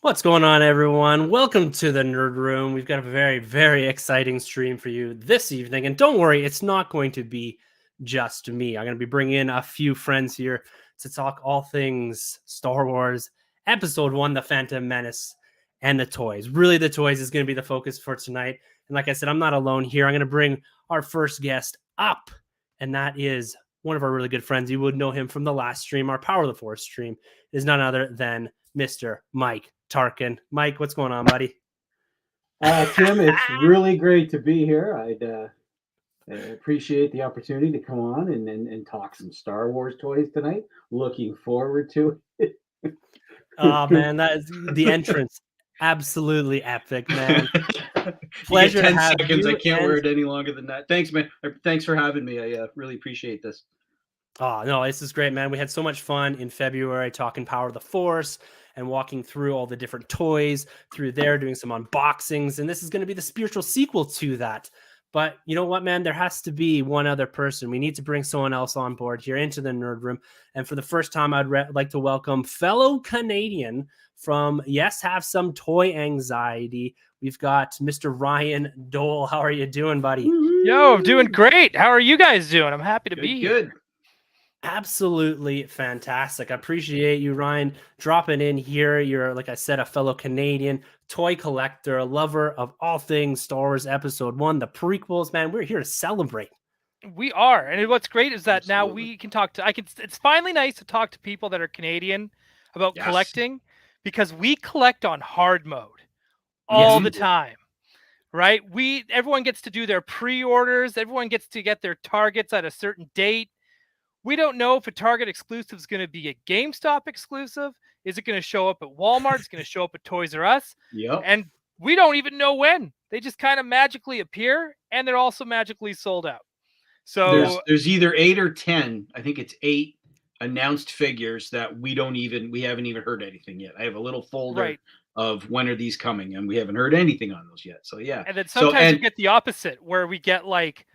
What's going on, everyone? Welcome to the Nerd Room. We've got a very, very exciting stream for you this evening. And don't worry, it's not going to be just me. I'm going to be bringing in a few friends here to talk all things Star Wars Episode 1, The Phantom Menace, and the toys. Really, the toys is going to be the focus for tonight. And like I said, I'm not alone here. I'm going to bring our first guest up, and that is one of our really good friends. You would know him from the last stream, our Power of the Force stream. It is none other than Mr. Mike Tarkin. Mike, what's going on, buddy? Tim, it's really great to be here. I appreciate the opportunity to come on and talk some Star Wars toys tonight. Looking forward to it. Oh, man, that is the entrance. Absolutely epic, man. Pleasure to have 10 seconds. I can't wear it any longer than that. Thanks, man. Thanks for having me. I really appreciate this. Oh, no, this is great, man. We had so much fun in February talking Power of the Force and walking through all the different toys through there, doing some unboxings. And this is going to be the spiritual sequel to that. But you know what, man? There has to be one other person. We need to bring someone else on board here into the Nerd Room. And for the first time, I'd like to welcome fellow Canadian from Yes, Have Some Toy Anxiety. We've got Mr. Ryan Doell. How are you doing, buddy? Yo, I'm doing great. How are you guys doing? I'm happy to be here. Good. Absolutely fantastic. I appreciate you, Ryan, dropping in here. You're, like I said, a fellow Canadian toy collector, a lover of all things Star Wars Episode 1, the prequels. Man, we're here to celebrate. We are. And what's great is that now we can talk to, it's finally nice to talk to people that are Canadian about collecting, because we collect on hard mode all the time, right? Everyone gets to do their pre-orders. Everyone gets to get their targets at a certain date. We don't know if a Target exclusive is going to be a GameStop exclusive. Is it going to show up at Walmart? It's going to show up at Toys R Us. Yep. And we don't even know when. They just kind of magically appear, and they're also magically sold out. So there's either 8 or 10. I think it's 8 announced figures that we haven't even heard anything yet. I have a little folder of when are these coming, and we haven't heard anything on those yet. So yeah. And then sometimes you get the opposite, where we get like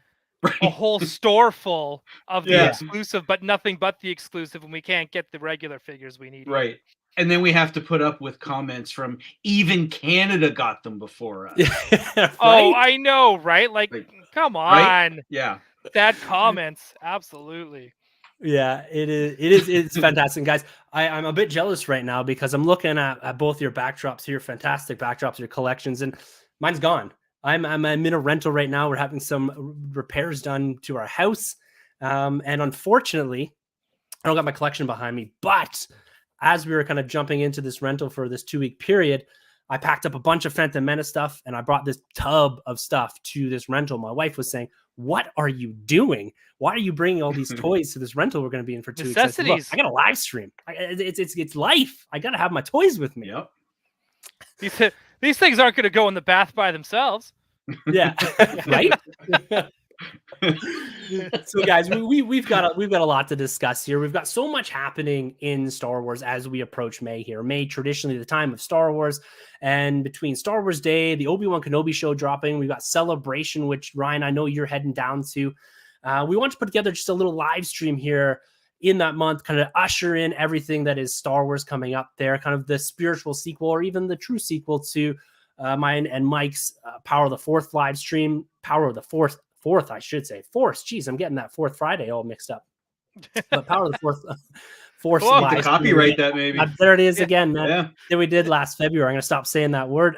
a whole store full of the exclusive, but nothing but the exclusive, and we can't get the regular figures we need. Right. And then we have to put up with comments from even Canada got them before us. Right? Oh, I know, right? Like come on. Right? Yeah. That comments. Absolutely. Yeah, it's fantastic, guys. I'm a bit jealous right now because I'm looking at both your backdrops here, fantastic backdrops, your collections, and mine's gone. I'm in a rental right now. We're having some repairs done to our house. And unfortunately, I don't got my collection behind me. But as we were kind of jumping into this rental for this 2-week period, I packed up a bunch of Phantom Menace stuff, and I brought this tub of stuff to this rental. My wife was saying, "What are you doing? Why are you bringing all these toys to this rental we're going to be in for 2 weeks?" Necessities. I said, "Look, I got a live stream. It's life. I got to have my toys with me." Yep. These things aren't going to go in the bath by themselves. Yeah, right. So, guys, we've got a lot to discuss here. We've got so much happening in Star Wars as we approach May here. May, traditionally the time of Star Wars, and between Star Wars Day, the Obi-Wan Kenobi show dropping, we've got Celebration, which Ryan, I know you're heading down to. We want to put together just a little live stream here in that month, kind of usher in everything that is Star Wars coming up there, kind of the spiritual sequel or even the true sequel to mine and Mike's Power of the Fourth live stream. Power of the Fourth, I should say. Force. Geez, I'm getting that Fourth Friday all mixed up. But Power of the Force live to copyright that maybe. There it is again, man. Yeah. That we did last February. I'm going to stop saying that word.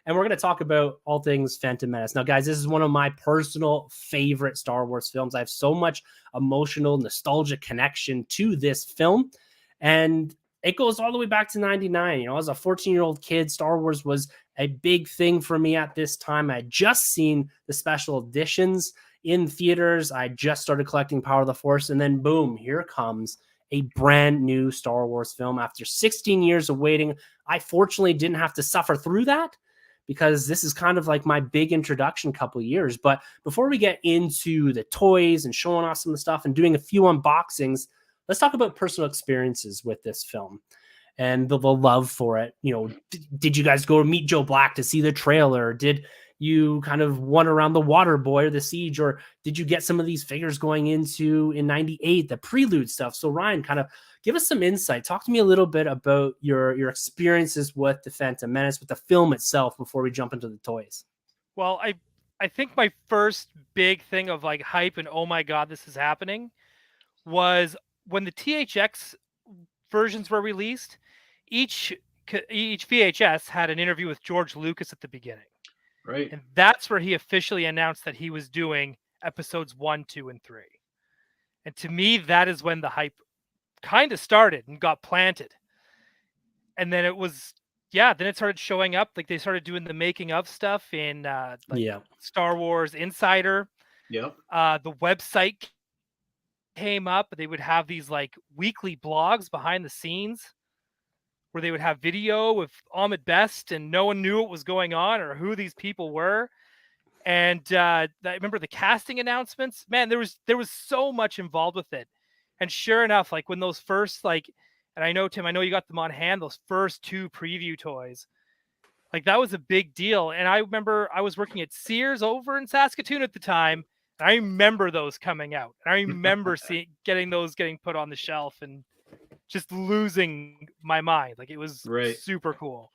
And we're going to talk about all things Phantom Menace. Now, guys, this is one of my personal favorite Star Wars films. I have so much emotional, nostalgic connection to this film. And it goes all the way back to 99. You know, as a 14-year-old kid, Star Wars was a big thing for me at this time. I had just seen the special editions in theaters. I just started collecting Power of the Force. And then, boom, here comes a brand new Star Wars film. After 16 years of waiting, I fortunately didn't have to suffer through that, because this is kind of like my big introduction couple of years. But before we get into the toys and showing off some of the stuff and doing a few unboxings, let's talk about personal experiences with this film and the love for it. You know, did you guys go meet Joe Black to see the trailer? Did you kind of won around the Water Boy or the Siege, or did you get some of these figures going into in 98, the Prelude stuff? So Ryan, kind of give us some insight. Talk to me a little bit about your experiences with the Phantom Menace, with the film itself, before we jump into the toys. Well, I think my first big thing of like hype and oh my god, this is happening was when the THX versions were released. Each VHS had an interview with George Lucas at the beginning. Right. And that's where he officially announced that he was doing episodes 1, 2, and 3. And to me, that is when the hype kind of started and got planted. And then it was, then it started showing up. Like they started doing the making of stuff in Star Wars Insider. Yep. The website came up. They would have these like weekly blogs behind the scenes where they would have video with Ahmed Best, and no one knew what was going on or who these people were. And I remember the casting announcements. Man, there was so much involved with it. And sure enough, like when those first and I know, Tim, I know you got them on hand, those first 2 preview toys, like that was a big deal. And I remember I was working at Sears over in Saskatoon at the time. And I remember those coming out. And I remember getting put on the shelf and just losing my mind. Like it was super cool.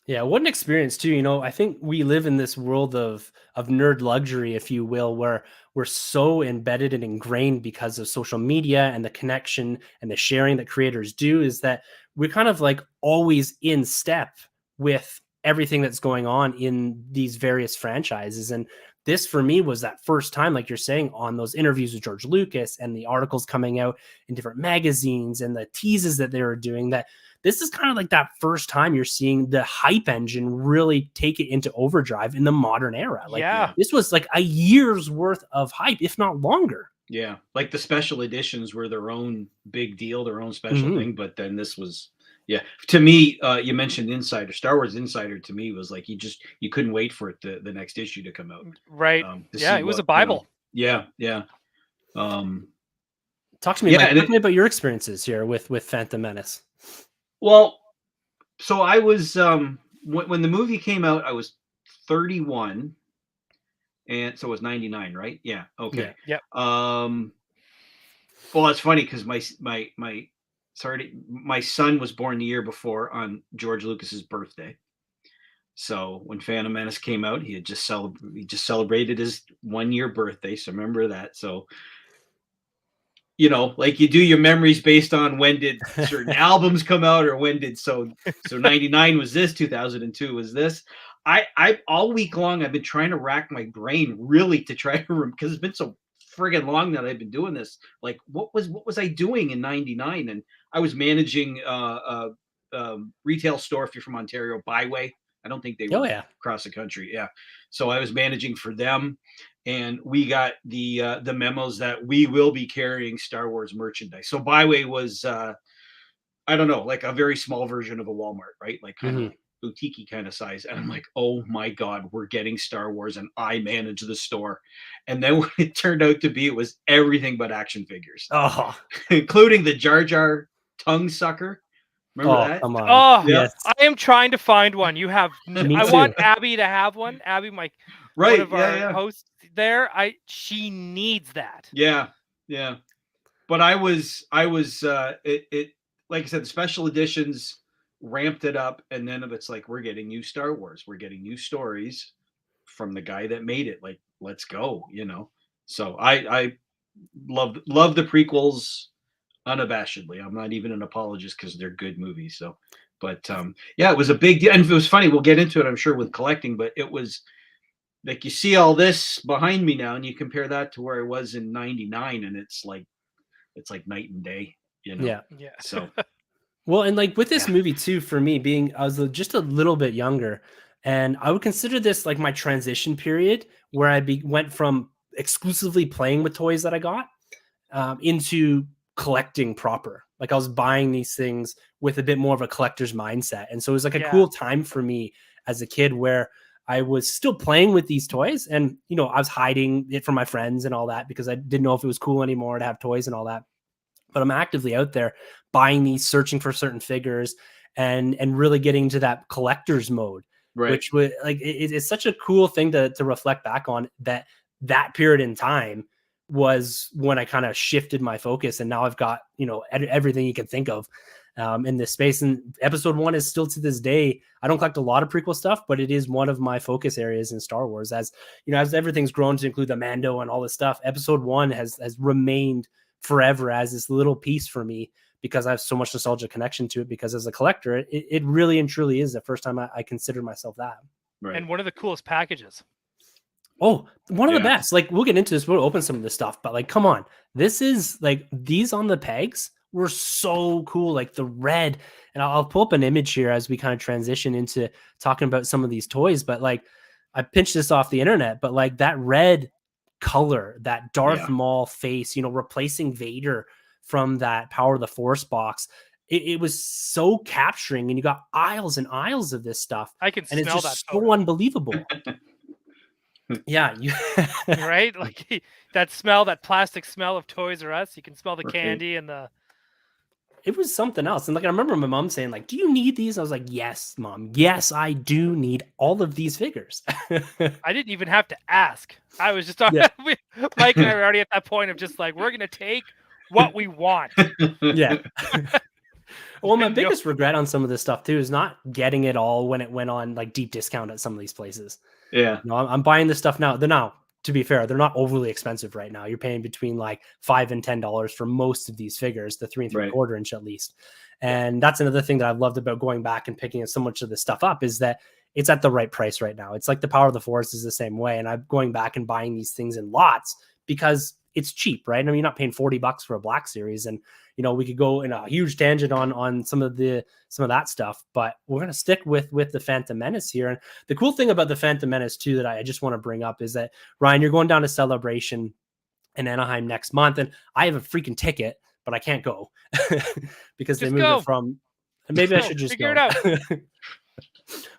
Yeah, what an experience too. I think we live in this world of nerd luxury, if you will, where we're so embedded and ingrained because of social media and the connection and the sharing that creators do, is that we're kind of like always in step with everything that's going on in these various franchises. And this for me was that first time, like you're saying, on those interviews with George Lucas and the articles coming out in different magazines and the teases that they were doing, that this is kind of like that first time you're seeing the hype engine really take it into overdrive in the modern era. Like this was like a year's worth of hype, if not longer. Yeah. Like the special editions were their own big deal, their own special thing. But then this was, to me, you mentioned Insider. Star Wars Insider to me was like, you couldn't wait for it, the next issue to come out. Right. It was a Bible. Yeah. Talk to me, Mike, talk to me about your experiences here with Phantom Menace. Well, so I was when the movie came out, I was 31, and so it was 99, right? Yeah. Okay. Yeah. Well, it's funny because my son was born the year before on George Lucas's birthday. So when Phantom Menace came out, he just celebrated his 1-year birthday. So remember that. So, like you do your memories based on when did certain albums come out, or when did so 99 was this, 2002 was this. I all week long I've been trying to rack my brain really to try to remember, because it's been so friggin' long that I've been doing this. Like what was I doing in 99? And I was managing a retail store, if you're from Ontario, Byway. I don't think they were across the country. Yeah. So I was managing for them, and we got the memos that we will be carrying Star Wars merchandise. So Byway was, I don't know, like a very small version of a Walmart, right? Like kind of boutique-y kind of size. And I'm like, oh my God, we're getting Star Wars, and I manage the store. And then what it turned out to be, it was everything but action figures, including the Jar Jar tongue sucker. Remember that? Come on. Oh, yes. I am trying to find one. You have. I want Abby to have one. Abby, one of our hosts there. She needs that. Yeah. But I was. It like I said, the special editions ramped it up, and then it's like, we're getting new Star Wars. We're getting new stories from the guy that made it. Like, let's go. So I love the prequels unabashedly. I'm not even an apologist because they're good movies. So, but it was a big deal, and it was funny. We'll get into it, I'm sure, with collecting. But it was like, you see all this behind me now, and you compare that to where I was in '99, and it's like night and day. Yeah. So, well, and like with this movie too, for me, I was just a little bit younger, and I would consider this like my transition period where I went from exclusively playing with toys that I got into collecting proper. Like I was buying these things with a bit more of a collector's mindset. And so it was like a cool time for me as a kid where I was still playing with these toys, and, I was hiding it from my friends and all that because I didn't know if it was cool anymore to have toys and all that. But I'm actively out there buying these, searching for certain figures, and really getting to that collector's mode, which would like, it's such a cool thing to reflect back on, that period in time was when I kind of shifted my focus, and now I've got, you know, everything you can think of in this space. And episode 1 is still to this day, I don't collect a lot of prequel stuff, but it is one of my focus areas in Star Wars. As you know, as everything's grown to include the Mando and all this stuff, episode 1 has remained forever as this little piece for me, because I have so much nostalgia connection to it, because as a collector, it really and truly is the first time I considered myself that. Right. And one of the coolest packages. Oh, one of the best. Like, we'll get into this. We'll open some of this stuff, but like, come on. This is like, these on the pegs were so cool. Like the red, and I'll pull up an image here as we kind of transition into talking about some of these toys. But like, I pinched this off the internet, but like that red color, that Darth Maul face, you know, replacing Vader from that Power of the Force box. It was so capturing, and you got aisles and aisles of this stuff. I can and smell it's that just photo. so unbelievable. Yeah, right? Like that smell, that plastic smell of Toys R Us. You can smell the candy and the. It was something else. And like, I remember my mom saying, like, do you need these? I was like, yes, Mom. Yes, I do need all of these figures. I didn't even have to ask. I was just talking. Mike and I were already at that point of just like, we're gonna take what we want. Yeah. Well, my biggest regret on some of this stuff too is not getting it all when it went on like deep discount at some of these places. Yeah. You know, I'm buying this stuff now. They're now, to be fair, they're not overly expensive right now. You're paying between like $5 and $10 for most of these figures, the 3 3/4 inch at least. And that's another thing that I've loved about going back and picking so much of this stuff up, is that it's at the right price right now. It's like the Power of the Force is the same way. And I'm going back and buying these things in lots because it's cheap, right? I mean, you're not paying $40 for a Black Series. And, you know, we could go in a huge tangent on some of that stuff, but we're going to stick with the Phantom Menace here. And the cool thing about the Phantom Menace too, that I just want to bring up, is that, Ryan, you're going down to Celebration in Anaheim next month, and I have a freaking ticket, but I can't go because they moved it from, maybe I should just figure go. it out.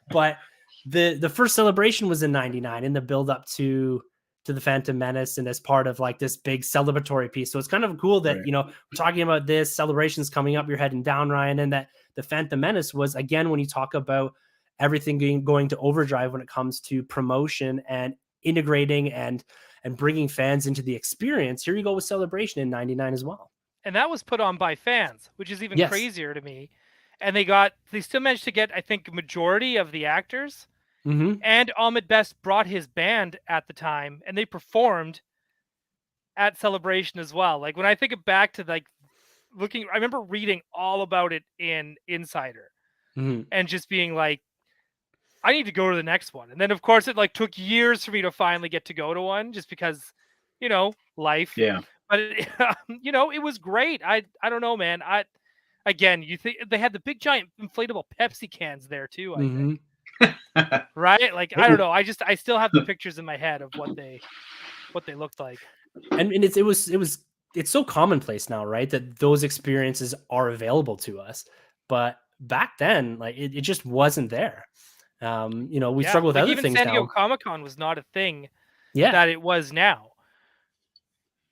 But the first Celebration was in 99 in the build up to the Phantom Menace, and as part of like this big celebratory piece. So it's kind of cool that, you know, we're talking about this, Celebration's coming up, you're heading down, Ryan, and that the Phantom Menace was, again, when you talk about everything going to overdrive when it comes to promotion and integrating and bringing fans into the experience. Here you go with Celebration in 99 as well. And that was put on by fans, which is even crazier to me. And they still managed to get, I think, majority of the actors. Mm-hmm. And Ahmed Best brought his band at the time, and they performed at Celebration as well. Like when I think back to like looking, I remember reading all about it in Insider, and just being like, I need to go to the next one. And then of course it like took years for me to finally get to go to one, just because, you know, life. Yeah. But you know, it was great. I don't know, man. Again, you think they had the big giant inflatable Pepsi cans there too, I think. Right? Like, I don't know. I still have the pictures in my head of what they looked like. And it's so commonplace now, right? That those experiences are available to us. But back then, like it just wasn't there. You know, we struggle with other even things San Diego now. Comic-Con was not a thing that it was now.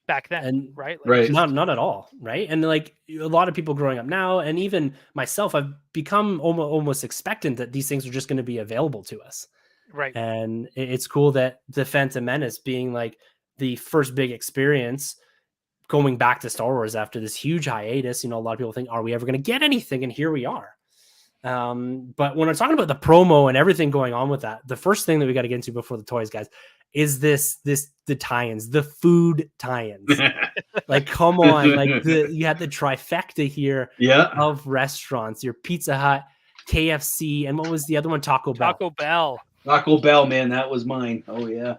Back then, and right? Right. Not at all, right? And like a lot of people growing up now, and even myself, I've become almost expectant that these things are just going to be available to us. Right. And it's cool that the Phantom Menace being like the first big experience going back to Star Wars after this huge hiatus. You know, a lot of people think, are we ever going to get anything? And here we are. But when I'm talking about the promo and everything going on with that, the first thing that we got to get into before the toys, guys, is the tie-ins, the food tie-ins. Like, come on, like you had the trifecta here of restaurants, your Pizza Hut, KFC, and what was the other one? Taco Bell. Taco Bell, man, that was mine. Oh yeah.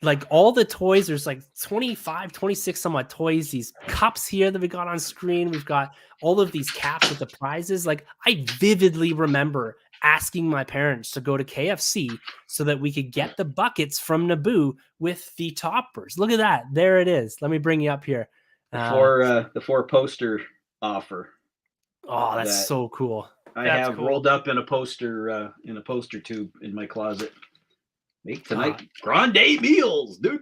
Like all the toys, there's like 25, 26 some odd toys, these cups here that we got on screen. We've got all of these caps with the prizes. Like I vividly remember asking my parents to go to KFC so that we could get the buckets from Naboo with the toppers. Look at that. There it is. Let me bring you up here. The four poster offer. Oh, that's so cool. That's rolled up in a poster tube in my closet. Make tonight grande meals. Do.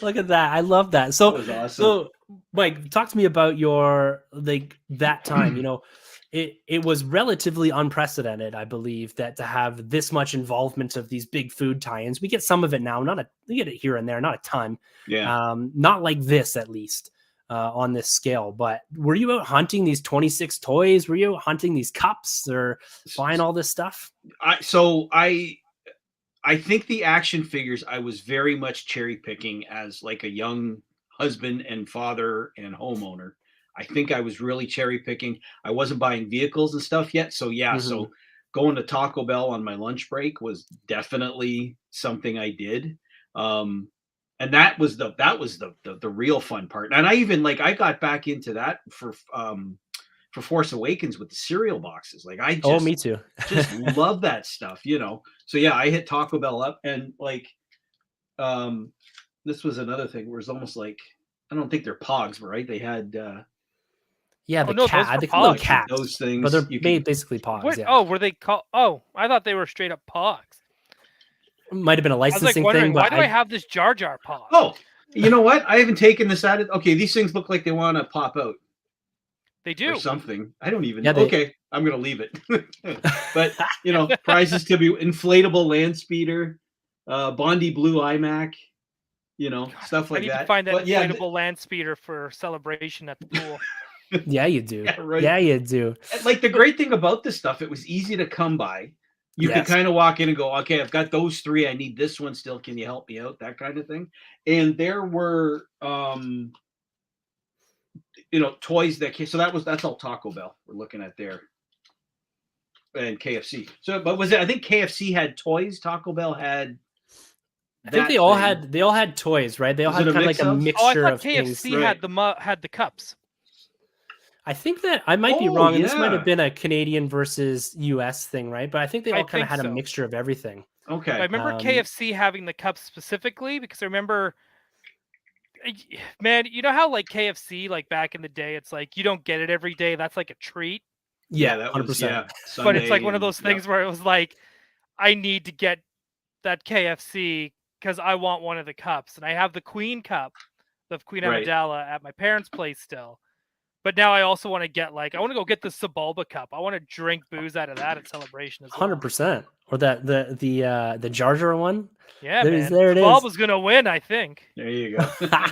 Look at that. I love that. So that was awesome. So Mike, talk to me about your that time. You know, it was relatively unprecedented, I believe, that to have this much involvement of these big food tie-ins. We get some of it now, we get it here and there, not a ton. Yeah. Not like this, at least, on this scale. But were you out hunting these 26 toys? Were you out hunting these cups or buying all this stuff? I think the action figures, I was very much cherry picking as like a young husband and father and homeowner. I think I was really cherry picking. I wasn't buying vehicles and stuff yet. So yeah, so going to Taco Bell on my lunch break was definitely something I did. And that was the real fun part. And I even I got back into that for Force Awakens with the cereal boxes. Like I just, me too. just love that stuff, So yeah, I hit Taco Bell up, and this was another thing where it's almost like, I don't think they're Pogs, but right? They had the cat, the little cats, those things, but they're basically Pogs. What? Yeah. Oh, were they called? Oh, I thought they were straight up Pogs. Might have been a licensing thing. Why do I have this Jar Jar Pog? Oh, you know what? I haven't taken this out of. Okay, these things look like they want to pop out. They do. Or something. I don't even know. Okay, I'm going to leave it. But, prizes to be inflatable land speeder, Bondi Blue iMac, stuff like I need that. to find that inflatable land speeder for celebration at the pool. Yeah, you do. Yeah, right. Yeah, you do. Like the great thing about this stuff, it was easy to come by. You could kind of walk in and go, okay, I've got those three. I need this one still. Can you help me out? That kind of thing. And there were... toys so that's all Taco Bell we're looking at there, and KFC. So, but I think KFC had toys. Taco Bell had. I think they all had toys, right? They all had kind of like a mixture of things. KFC had the cups. I think that I might be wrong, and this might have been a Canadian versus US thing, right? But I think they all kind of had a mixture of everything. Okay, I remember KFC having the cups specifically because I remember. Man, you know how KFC, back in the day, it's like you don't get it every day. That's like a treat. Yeah, that 100%. Was, yeah. But it's like one of those things where it was like, I need to get that KFC because I want one of the cups, and I have the Queen cup, the Queen Amidala at my parents' place still. But now I also want to get I want to go get the Sebulba cup. I want to drink booze out of that at Celebration as well. 100%. Or the Jar Jar one. Yeah, man. There it is. Sebulba's gonna win, I think. There you go.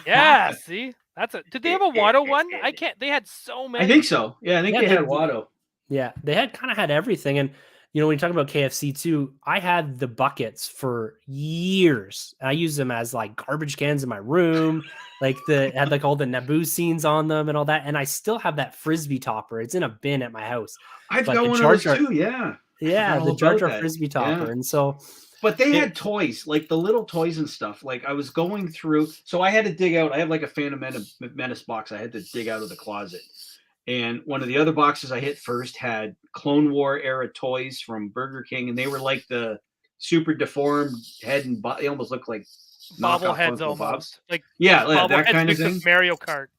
Yeah, see, that's it. Did they have a Watto one? I can't. They had so many. I think so. Yeah, I think they had Watto. Yeah, they had everything, and when you talk about KFC too, I had the buckets for years. I used them as garbage cans in my room. Had all the Naboo scenes on them and all that, and I still have that Frisbee topper. It's in a bin at my house. I've got one of those too. Yeah. Yeah, the Jar Jar Frisbee topper, and so. But they had toys, the little toys and stuff. I was going through, so I had to dig out. I have a Phantom Menace box I had to dig out of the closet. And one of the other boxes I hit first had Clone War era toys from Burger King. And they were the super deformed head and body. They almost looked like bobbleheads almost. That kind of thing. Mario Kart.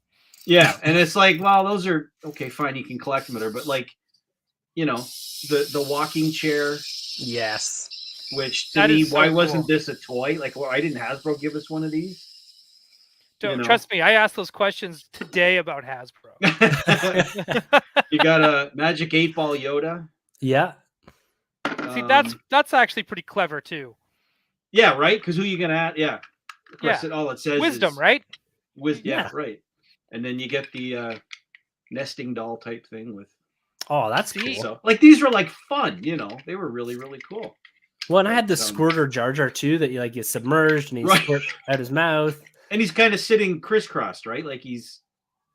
Yeah. And it's well, those are, okay, fine. You can collect them. But the walking chair. Yes. Which to me, why wasn't this a toy? Why didn't Hasbro give us one of these? Trust me, I asked those questions today about Hasbro. You got a Magic 8-Ball Yoda. Yeah. See, that's actually pretty clever too. Yeah, right. Because who are you gonna add? Yeah. Of course, all it says wisdom, is, right? Yeah, right. And then you get the nesting doll type thing with. Oh, that's cool. So, these were fun. They were really, really cool. Well, and I had the squirter Jar Jar too that you get submerged and he squirt out his mouth. And he's kind of sitting crisscrossed, right? He's.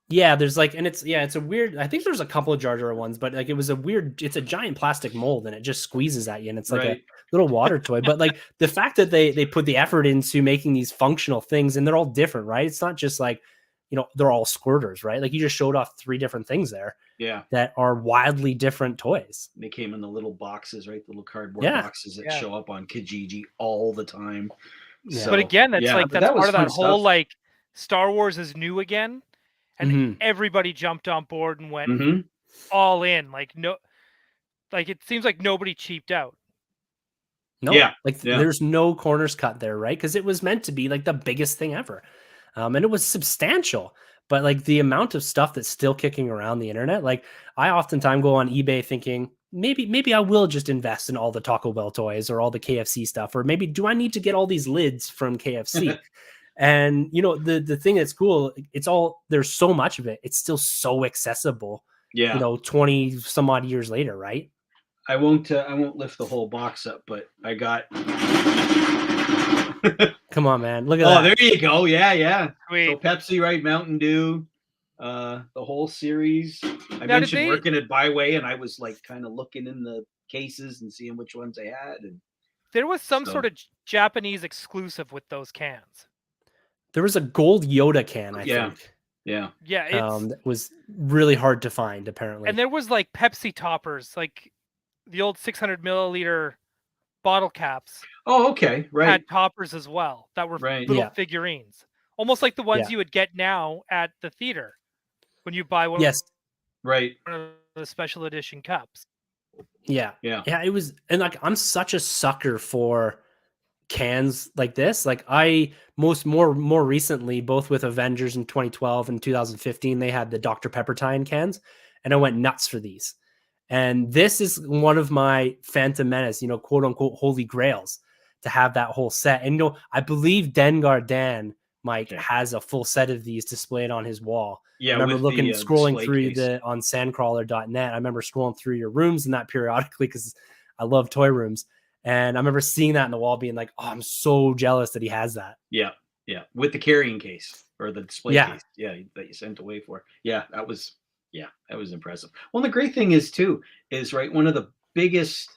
Yeah, there's and it's a weird. I think there's a couple of Jar Jar ones, but it was a weird. It's a giant plastic mold and it just squeezes at you, and it's a little water toy. But the fact that they put the effort into making these functional things, and they're all different, right? It's not just they're all squirters, right? You just showed off 3 different things there. Yeah. That are wildly different toys. They came in the little boxes, right? The little cardboard boxes that show up on Kijiji all the time. Yeah. So, but again, that's that's part of that whole Star Wars is new again, and everybody jumped on board and went all in. It seems like nobody cheaped out. No, there's no corners cut there, right? Because it was meant to be the biggest thing ever, and it was substantial. but like the amount of stuff that's still kicking around the internet, like I oftentimes go on eBay thinking maybe I will just invest in all the Taco Bell toys or all the KFC stuff, or maybe do I need to get all these lids from KFC? And you know, the thing that's cool, it's all, there's so much of it, it's still so accessible. Yeah. You know, 20 some odd years later, right? I won't lift the whole box up, but I got. Come on, man! Look at that. Oh, there you go. Yeah. Sweet. So Pepsi, right? Mountain Dew, the whole series. I Now, mentioned working at Byway, and I was like kind of looking in the cases and seeing which ones they had. And there was some sort of Japanese exclusive with those cans. There was a gold Yoda can, I think. Yeah. That was really hard to find, apparently. And there was like Pepsi toppers, like the old 600 milliliter bottle caps. Oh, okay, right. Had toppers as well that were little figurines, almost like the ones you would get now at the theater when you buy one. Yes, right. One of the special edition cups. Yeah. It was, and like I'm such a sucker for cans like this. Like I more recently, both with Avengers in 2012 and 2015, they had the Dr. Pepper tie-in cans, and I went nuts for these. And this is one of my Phantom Menace, you know, quote unquote holy grails, to have that whole set. And you know, I believe Dengar Dan, Mike, has a full set of these displayed on his wall. Yeah, I remember scrolling through on sandcrawler.net. I remember scrolling through your rooms and that periodically because I love toy rooms. And I remember seeing that in the wall being like, oh, I'm so jealous that he has that. Yeah. With the carrying case or the display case. Yeah, that you sent away for. Yeah, that was impressive. Well, the great thing is too, right, one of the biggest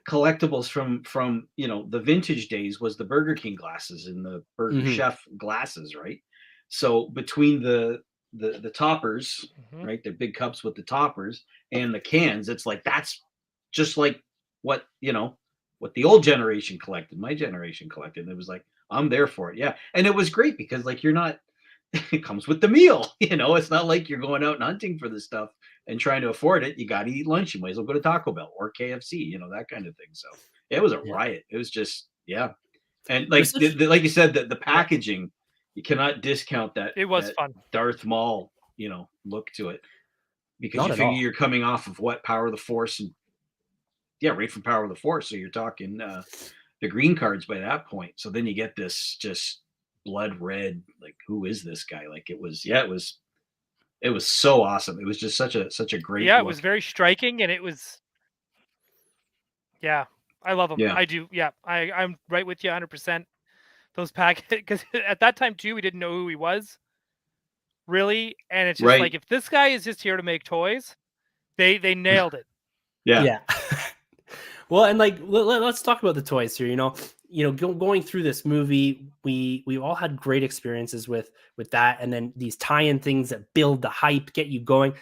collectibles from you know, the vintage days was the Burger King glasses and the Burger Chef glasses, right? So between the toppers, right, the big cups with the toppers and the cans, it's like that's just like what, you know, what the old generation collected, my generation collected. It was like, I'm there for it. Yeah. And it was great because like you're not, it comes with the meal, you know, it's not like you're going out and hunting for this stuff and trying to afford it. You got to eat lunch. You might as well go to Taco Bell or KFC, you know, that kind of thing. So it was a riot. It was just, And like, like you said, the packaging, you cannot discount that. It was fun. Darth Maul, you know, look to it because you figure you're coming off of what Power of the Force and right from Power of the Force. So you're talking the green cards by that point. So then you get this just blood red, like who is this guy? Like it was so awesome. It was just such a great look. It was very striking, and it was I love them. I do. I'm right with you 100%. Those packets, because at that time too, we didn't know who he was really, and it's just like, if this guy is just here to make toys, they nailed it. Yeah. Well, and like let's talk about the toys here. You know, going through this movie, we all had great experiences with that, and then these tie-in things that build the hype, get you going.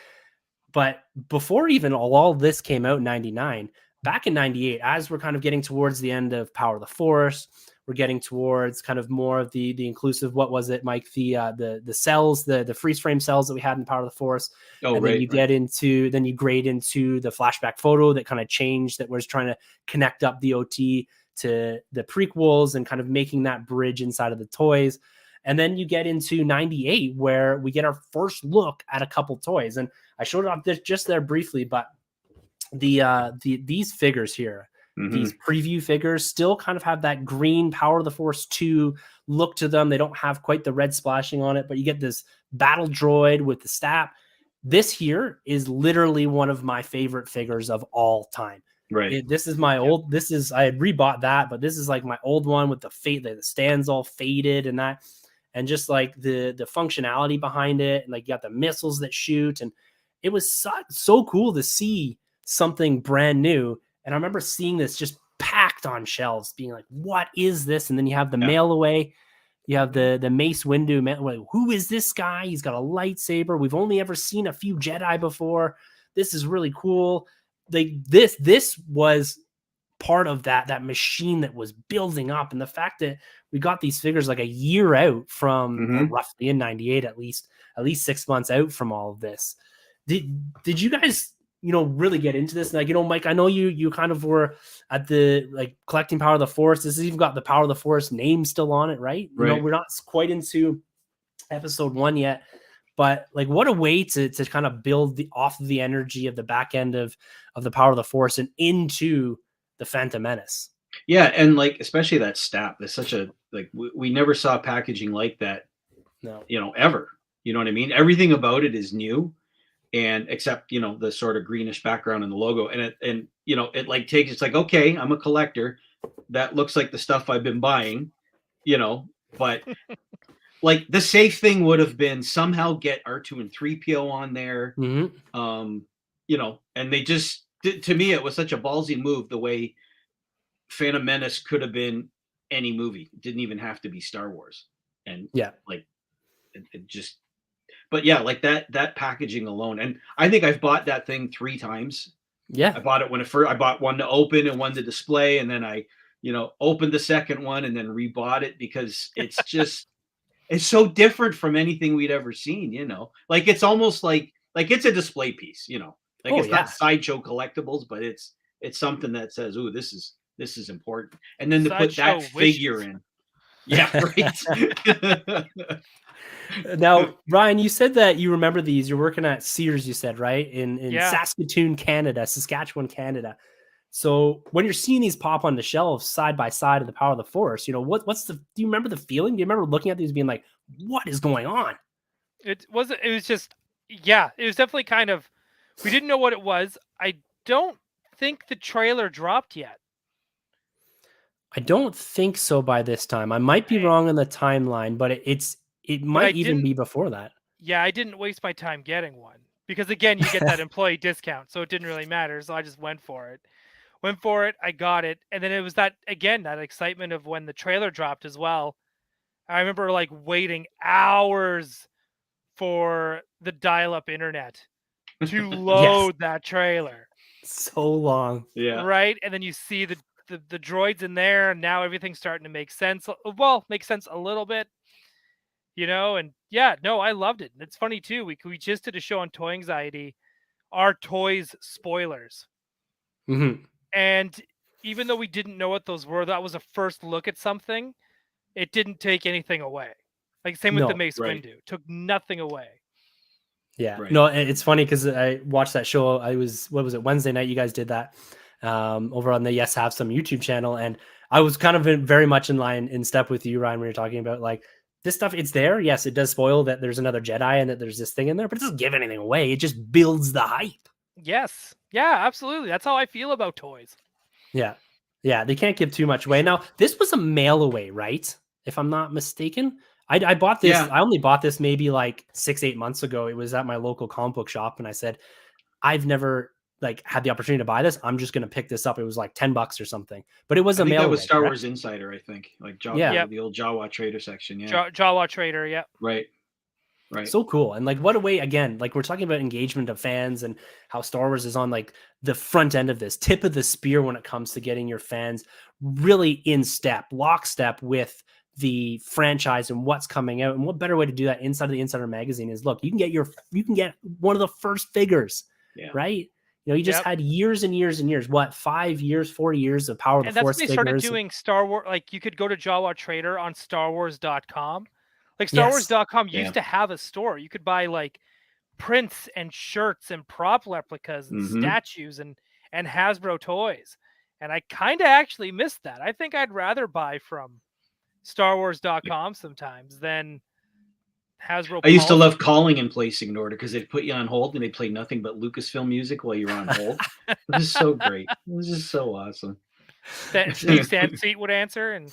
But before even all this came out in '99, back in '98, as we're kind of getting towards the end of Power of the Force, we're getting towards kind of more of the inclusive. What was it, Mike? The cells, the freeze frame cells that we had in Power of the Force. Then you get into, then you grade into the flashback photo that kind of changed, that was trying to connect up the OT to the prequels and kind of making that bridge inside of the toys. And then you get into '98 where we get our first look at a couple toys. And I showed it off just there briefly, but these figures here, these preview figures still kind of have that green Power of the Force 2 look to them. They don't have quite the red splashing on it, but you get this battle droid with the staff. This here is literally one of my favorite figures of all time. Right. This is my old, I had rebought that, but this is like my old one with the stands all faded and that, and just like the functionality behind it. And like you got the missiles that shoot, and it was so cool to see something brand new. And I remember seeing this just packed on shelves, being like, what is this? And then you have the mail away. You have the Mace Windu. Like, who is this guy? He's got a lightsaber. We've only ever seen a few Jedi before. This is really cool. Like this was part of that machine that was building up. And the fact that we got these figures like a year out from roughly in '98, at least 6 months out from all of this. Did you guys, you know, really get into this? Like, you know, Mike, I know you kind of were at the like collecting Power of the Force. This has even got the Power of the Force name still on it, right? You know, we're not quite into episode 1 yet, But like, what a way to kind of build off of the energy of the back end of the Power of the Force and into the Phantom Menace. Yeah, and like especially that stat. There's such a like we never saw packaging like that. No, Ever. You know what I mean? Everything about it is new, and except the sort of greenish background and the logo, and it like takes. It's like, okay, I'm a collector. That looks like the stuff I've been buying. But like the safe thing would have been somehow get R2 and 3PO on there. And they just to me it was such a ballsy move the way Phantom Menace could have been any movie. It didn't even have to be Star Wars. And like it just, but yeah, like that packaging alone. And I think I've bought that thing 3 times. Yeah. I bought it when I bought one to open and one to display. And then I, opened the second one and then rebought it because it's just, it's so different from anything we'd ever seen, like it's almost like it's a display piece, like it's not sideshow collectibles, but it's something that says, "Ooh, this is important." And then to put that figure in. Yeah, right. Now, Ryan, you said that you remember these. You're working at Sears, you said, right? In Saskatoon, Saskatchewan, Canada. So when you're seeing these pop on the shelves side by side of the Power of the Force, do you remember the feeling? Do you remember looking at these being like, what is going on? It was definitely kind of, we didn't know what it was. I don't think the trailer dropped yet. I don't think so by this time. I might be wrong on the timeline, but it might even be before that. Yeah, I didn't waste my time getting one because again, you get that employee discount, so it didn't really matter. So I just went for it. I got it, and then it was that excitement of when the trailer dropped as well. I remember like waiting hours for the dial-up internet to load that trailer. So long. Yeah. Right? And then you see the droids in there, and now everything's starting to make sense. Well, makes sense a little bit. And I loved it. And it's funny too. We just did a show on Toy Anxiety, our toys spoilers. Mm-hmm. And even though we didn't know what those were, that was a first look at something. It didn't take anything away. Like same with the Mace Windu, took nothing away. Yeah, no, it's funny because I watched that show. What was it, Wednesday night? You guys did that over on the Yes Have Some YouTube channel, and I was kind of very much in step with you, Ryan, when you're talking about like this stuff. It's there. Yes, it does spoil that there's another Jedi and that there's this thing in there, but it doesn't give anything away. It just builds the hype. Yes. Yeah, absolutely. That's how I feel about toys. Yeah. Yeah. They can't give too much away. Now, this was a mail away, right? If I'm not mistaken. I bought this. Yeah. I only bought this maybe like 6-8 months ago. It was at my local comic book shop. And I said, I've never like had the opportunity to buy this. I'm just going to pick this up. It was like $10 or something, but it was a mail. That was Star Wars Insider, I think, like the old Jawa Trader section. Yeah. Jawa Trader. Yeah. Right. So cool. And like, what a way, again, like we're talking about engagement of fans and how Star Wars is on like the front end of this, tip of the spear when it comes to getting your fans really in lockstep with the franchise and what's coming out. And what better way to do that inside of the Insider magazine is, look, you can get one of the first figures, right? You just had years and years and years, 4 years of Power of the Force figures. And that's when they started doing Star Wars. Like you could go to Jawa Trader on StarWars.com. Like StarWars.com used to have a store. You could buy like prints and shirts and prop replicas and statues and Hasbro toys. And I kind of actually missed that. I think I'd rather buy from StarWars.com sometimes than Hasbro. I used to love calling and placing an order because they'd put you on hold and they'd play nothing but Lucasfilm music while you're on hold. It was so great. It was just so awesome. That Steve Sansweet would answer and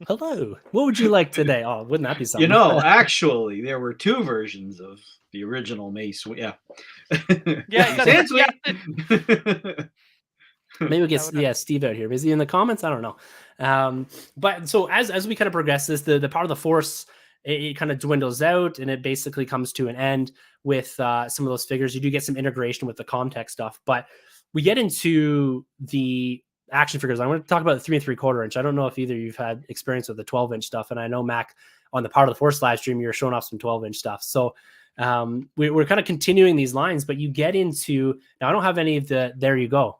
hello, what would you like today? Oh, wouldn't that be something? Actually there were 2 versions of the original Mace. Sansweet. Maybe we'll get Steve out here. Is he in the comments? I don't know. But so as we kind of progress this, the Power of the Force, it kind of dwindles out and it basically comes to an end with some of those figures. You do get some integration with the Comtech stuff, but we get into the action figures. I want to talk about the 3 3/4 inch. I don't know if either you've had experience with the 12-inch stuff. And I know, Mac, on the Power of the Force live stream, you're showing off some 12-inch stuff. So we're kind of continuing these lines, but you get into, now I don't have any of the, there you go.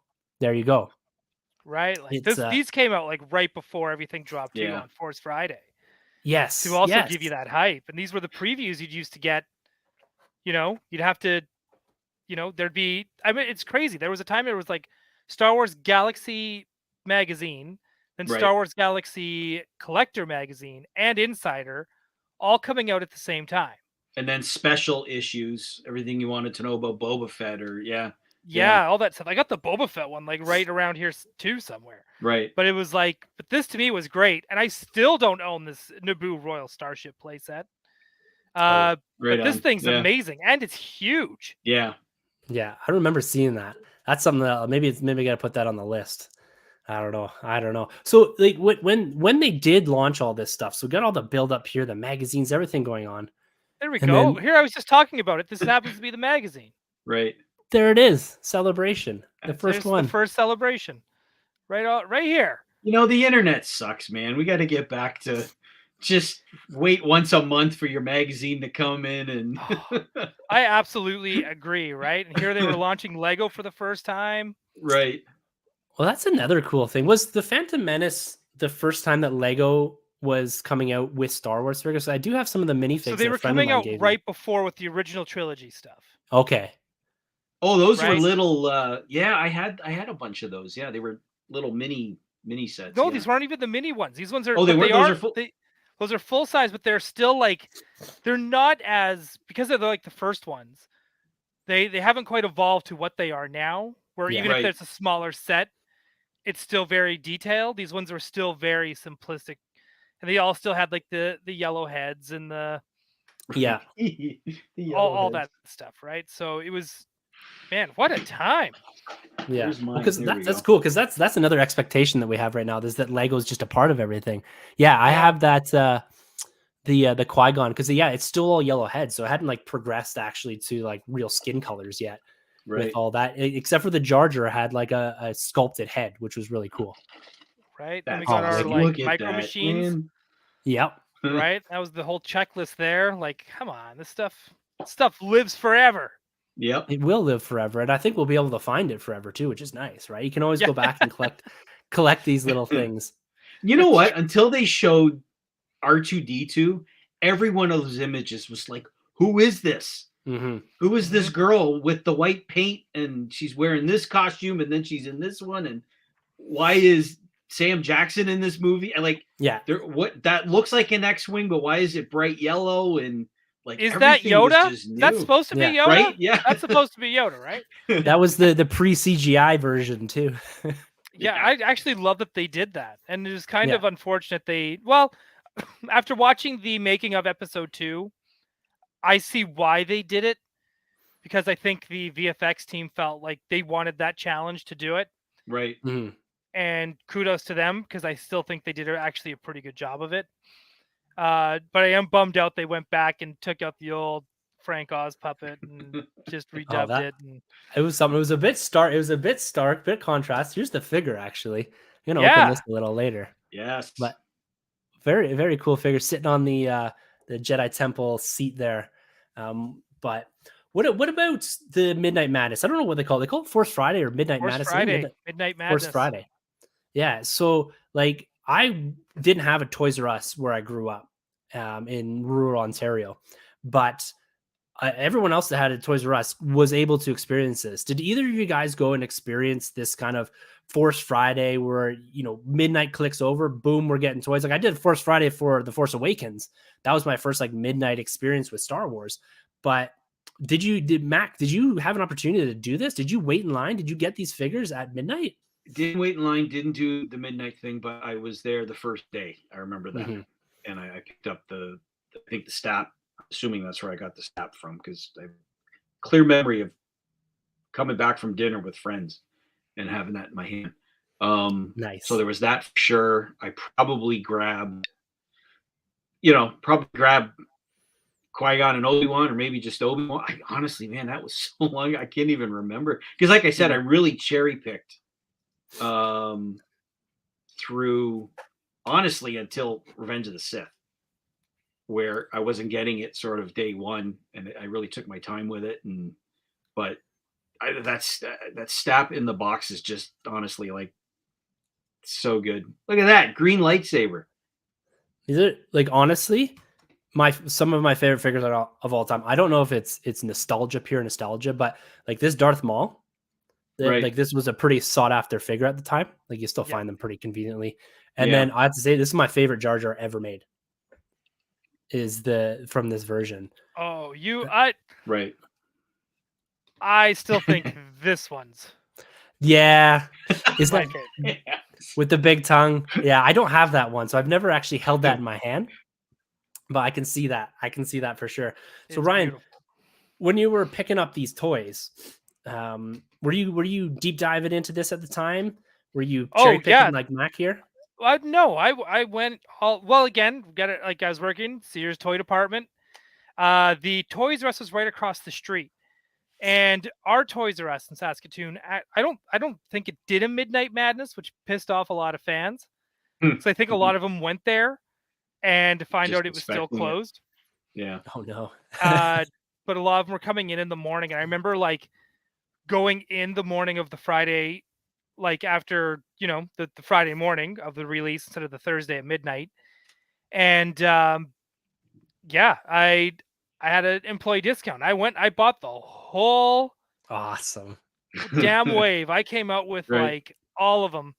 Right. Like these came out like right before everything dropped too on Force Friday. Yes. To also yes. give you that hype. And these were the previews you'd used to get. You'd have to, there'd be, I mean, it's crazy. There was a time there was like Star Wars Galaxy magazine, then Right. Star Wars Galaxy Collector magazine and Insider all coming out at the same time. And then special issues, everything you wanted to know about Boba Fett, or Yeah, all that stuff. I got the Boba Fett one like right around here too somewhere. right. But it was like, but this to me was great, and I still don't own this Naboo Royal Starship playset. But this thing's amazing, and it's huge. Yeah. Yeah, I remember seeing that. That's something that maybe I got to put that on the list. I don't know. So like when they did launch all this stuff, so we got all the build up here, the magazines, everything going on. There we go. Here I was just talking about it. This happens to be the magazine. Right. There it is. Celebration. The first There's one. The first celebration. Right here. The internet sucks, man. We got to get back to just wait once a month for your magazine to come in, and I absolutely agree, right? And here they were launching Lego for the first time. Right. Well, that's another cool thing. Was the Phantom Menace the first time that Lego was coming out with Star Wars figures? So I do have some of the minifigs. So they were coming out right before with the original trilogy stuff. Okay. Oh, those were little. I had a bunch of those. Yeah, they were little mini sets. No, these weren't even the mini ones. These ones are. Oh, those are full size, but they're still like, they're not as, because they're like the first ones. They haven't quite evolved to what they are now. Where even if there's a smaller set, it's still very detailed. These ones are still very simplistic, and they all still had like the yellow heads and the all that stuff, right? So it was, man, what a time. Yeah, because that's cool, because that's another expectation that we have right now, is that Lego is just a part of everything. Yeah, I have that the Qui-Gon, because it's still all yellow heads, so it hadn't like progressed actually to like real skin colors yet. With all that, except for the Jar Jar had like a sculpted head, which was really cool. Right, and we got our like micro machines. Yep. Right, that was the whole checklist there. Like, come on, this stuff lives forever. Yep, it will live forever, and I think we'll be able to find it forever too, which is nice, right? You can always go back and collect these little things. You know what? Until they showed R2-D2, every one of those images was like, "Who is this? Mm-hmm. Who is this girl with the white paint, and she's wearing this costume, and then she's in this one, and why is Sam Jackson in this movie?" And like, what that looks like an X-wing, but why is it bright yellow? And like, is that Yoda? That's supposed to be Yoda, right? Yeah, that's supposed to be Yoda, right? That was the pre-CGI version too. Yeah, I actually love that they did that, and it is kind of unfortunate after watching the making of Episode 2, I see why they did it, because I think the VFX team felt like they wanted that challenge to do it. Right. Mm-hmm. And kudos to them, because I still think they did actually a pretty good job of it. But I am bummed out they went back and took out the old Frank Oz puppet and just redubbed it. And it was something. It was a bit stark. It was a bit stark, bit contrast. Here's the figure. Actually, I'm gonna open this a little later. Yes, but very, very cool figure sitting on the Jedi Temple seat there. But what about the Midnight Madness? I don't know what they call it. They call it Force Friday or Midnight Madness. Midnight Madness. Force Friday. Yeah. So like, I didn't have a Toys R Us where I grew up in rural Ontario, but everyone else that had a Toys R Us was able to experience this. Did either of you guys go and experience this kind of Force Friday where, midnight clicks over, boom, we're getting toys? Like, I did Force Friday for The Force Awakens. That was my first like midnight experience with Star Wars. But did you have an opportunity to do this? Did you wait in line? Did you get these figures at midnight? Didn't wait in line, didn't do the midnight thing, but I was there the first day. I remember that. Mm-hmm. And I picked up the stat, assuming that's where I got the stat from, because I have a clear memory of coming back from dinner with friends and having that in my hand. Nice. So there was that for sure. I probably grabbed Qui-Gon and Obi-Wan, or maybe just Obi-Wan. Honestly, man, that was so long. I can't even remember. Because like I said, I really cherry-picked through, honestly, until Revenge of the Sith, where I wasn't getting it sort of day one, and I really took my time with it. But that stab in the box is just honestly like so good. Look at that green lightsaber. These are like honestly, some of my favorite figures of all time. I don't know if it's nostalgia, pure nostalgia, but like this Darth Maul, Right. like this was a pretty sought after figure at the time. Like you still Yeah. find them pretty conveniently. And then I have to say, this is my favorite Jar Jar ever made. Is from this version. Oh, Right. I still think this one's Yeah. Is my that favorite. with the big tongue? Yeah, I don't have that one, so I've never actually held that in my hand. But I can see that. I can see that for sure. So It's Ryan, beautiful. when you were picking up these toys, were you deep diving into this at the time? Were you cherry picking like Mac here? No, I went again, got it, like I was working Sears toy department. The Toys R Us was right across the street. And our Toys R Us in Saskatoon, I don't think it did a Midnight Madness, which pissed off a lot of fans. So I think a lot of them went there and to find out it was still closed. Yeah. Oh no. But a lot of them were coming in the morning. And I remember like going in the morning of the Friday, like after, the Friday morning of the release instead of the Thursday at midnight. And I had an employee discount. I bought the whole awesome damn wave. I came out with like all of them.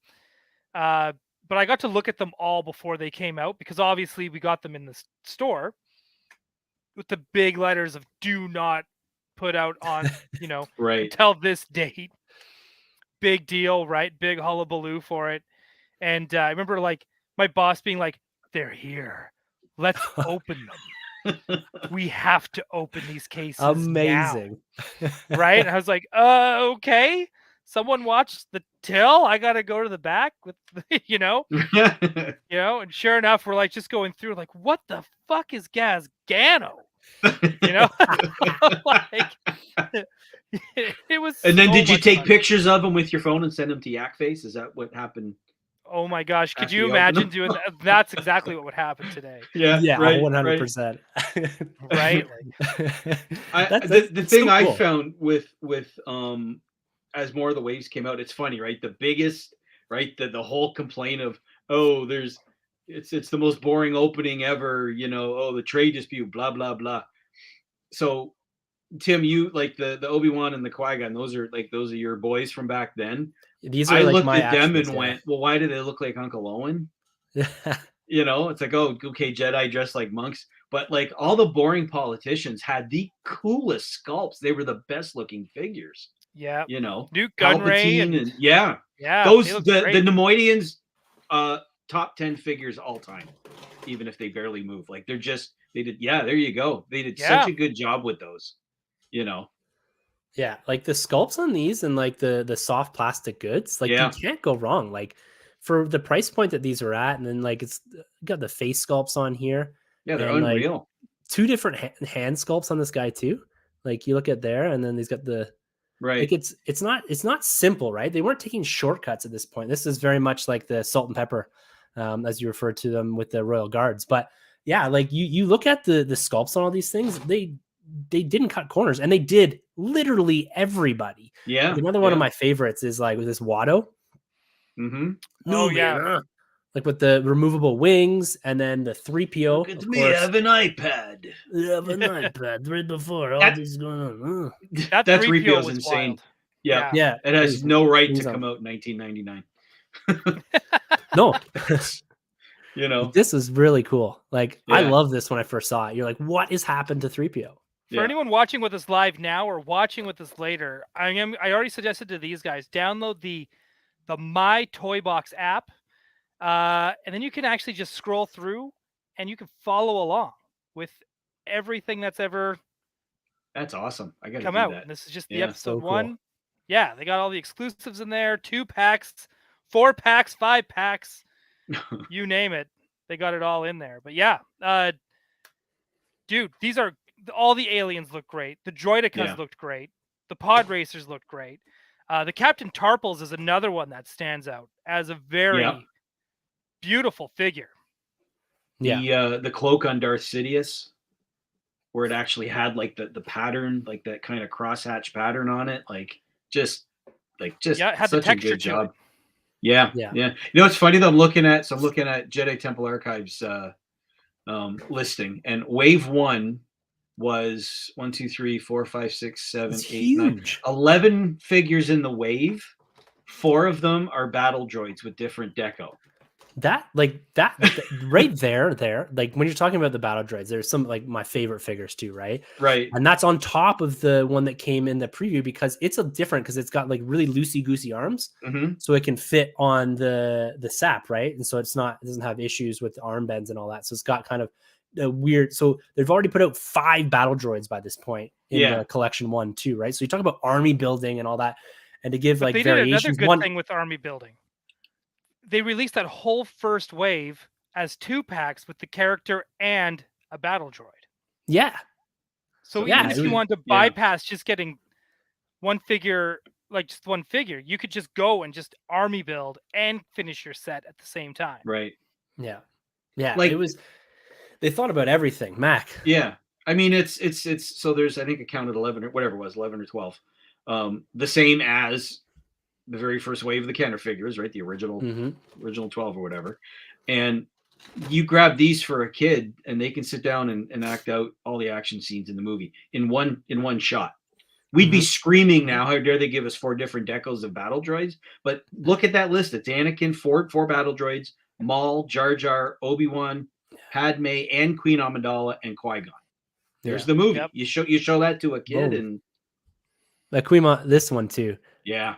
But I got to look at them all before they came out because obviously we got them in the store with the big letters of do not put out on, until this date. Big deal, right? Big hullabaloo for it. And I remember like my boss being like, they're here. Let's open them. We have to open these cases. Amazing. Now. Right? And I was like, okay. Someone watched the till. I got to go to the back with, and sure enough, we're like just going through like, what the fuck is Gazgano? Like it was. And then did you take fun. pictures of them with your phone and send them to Yakface? Is that what happened? Oh my gosh! Could you imagine doing that? That's exactly what would happen today. Yeah, right, 100%. Right. The thing so I found with as more of the waves came out, it's funny, right? The biggest, right? The whole complaint of it's the most boring opening ever. The trade dispute, blah blah blah. So, Tim, you like the Obi-Wan and the Qui-Gon. Those are your boys from back then. These are I like looked my at them actions, and went, well, why do they look like Uncle Owen? It's like, oh, okay, Jedi dressed like monks. But like all the boring politicians had the coolest sculpts. They were the best looking figures. Yeah. Newt Gunray and those the Nemoidians, top 10 figures all time, even if they barely move. Like there you go. They did such a good job with those, Yeah, like the sculpts on these and like the soft plastic goods, like you can't go wrong. Like for the price point that these are at, and then like it's got the face sculpts on here. Yeah, they're unreal. Like, 2 different hand sculpts on this guy too. Like you look at there, and then he's got the like it's not simple, right? They weren't taking shortcuts at this point. This is very much like the salt and pepper, as you refer to them with the Royal Guards. But yeah, like you look at the sculpts on all these things, they didn't cut corners, and they did literally everybody. Yeah. Like another one of my favorites is like with this Watto. Mm-hmm. Oh yeah. Like with the removable wings, and then the 3PO. Look at me, I have an iPad. I have an iPad right before all this is going on. That 3PO is insane. Wild. Yeah. It has no right to come out in 1999. No. This is really cool. Like I love this when I first saw it. You're like, what has happened to 3PO? For anyone watching with us live now or watching with us later, I already suggested to these guys, download the My Toy Box app. And then you can actually just scroll through and you can follow along with everything that's ever awesome. I gotta come out. That. And this is just the episode so 1. Cool. Yeah, they got all the exclusives in there, 2 packs, 4 packs, 5 packs, you name it. They got it all in there. But yeah, dude, these are all the aliens look great. The Droidekas looked great. The pod racers looked great. The Captain Tarpals is another one that stands out as a very beautiful figure. Yeah. The cloak on Darth Sidious, where it actually had like the pattern, like that kind of crosshatch pattern on it, just it had such a good job. Yeah. You know, it's funny though. I'm looking at Jedi Temple Archives listing, and wave 1 was 1, 2, 3, 4, 5, 6, 7, It's 8, 9, huge. 11 figures in the wave. 4 of them are battle droids with different deco. That right there, like when you're talking about the battle droids, there's some like my favorite figures too, right? Right. And that's on top of the one that came in the preview because it's a different because it's got like really loosey goosey arms, so it can fit on the sap, right? And so it doesn't have issues with the arm bends and all that. So it's got kind of a weird. So they've already put out 5 battle droids by this point in the collection 1 too, right? So you talk about army building and all that, and to give But like they did another variations. good thing with army building. They released that whole first wave as 2 packs with the character and a battle droid. Yeah. So even if you wanted to bypass just getting one figure, like just one figure, you could just go and just army build and finish your set at the same time. Right. Yeah. Yeah. Like, they thought about everything, Mac. Yeah. I mean, it's so there's, I think it counted 11 or whatever it was, 11 or 12. The same as the very first wave of the Kenner figures, right? The original 12 or whatever. And you grab these for a kid and they can sit down and act out all the action scenes in the movie in one shot. We'd be screaming now, how dare they give us 4 different decos of battle droids? But look at that list. It's Anakin, 4 battle droids, Maul, Jar Jar, Obi-Wan, Padme, and Queen Amidala, and Qui-Gon. There's the movie. Yep. You show that to a kid. Whoa. And like Queen, this one too. Yeah.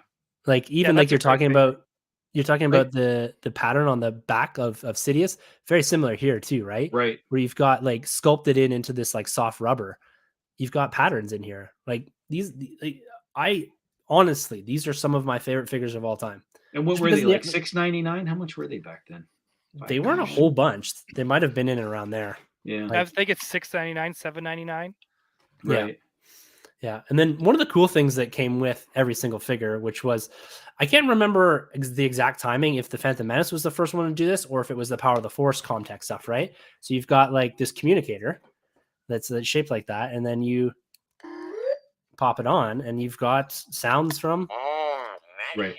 Like even like you're talking about the pattern on the back of Sidious, very similar here too, right? Right. Where you've got like sculpted into this like soft rubber. You've got patterns in here. Like these, honestly, these are some of my favorite figures of all time. And what were they, like $6.99? How much were they back then? They weren't a whole bunch. They might have been in and around there. Yeah. I think it's $6.99, $7.99. Right. Yeah. And then one of the cool things that came with every single figure, which was, I can't remember the exact timing, if the Phantom Menace was the first one to do this or if it was the Power of the Force contact stuff, right? So you've got like this communicator that's shaped like that. And then you pop it on and you've got sounds from. Right.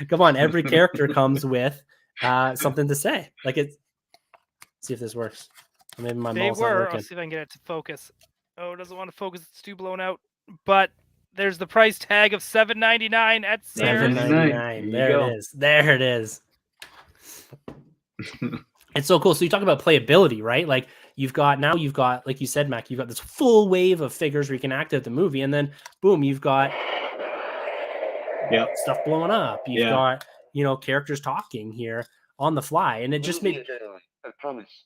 Come on. Every character comes with something to say. Like it's, see if this works. Maybe my mall's not working. I'll see if I can get it to focus. Oh, it doesn't want to focus. It's too blown out. But there's the price tag of $7.99 at Sears. $7.99. There it is. It's so cool. So you talk about playability, right? Like you've got, like you said, Mac, you've got this full wave of figures where you can act out the movie, and then boom, you've got stuff blowing up. You've got, characters talking here on the fly, and it just made. I promise.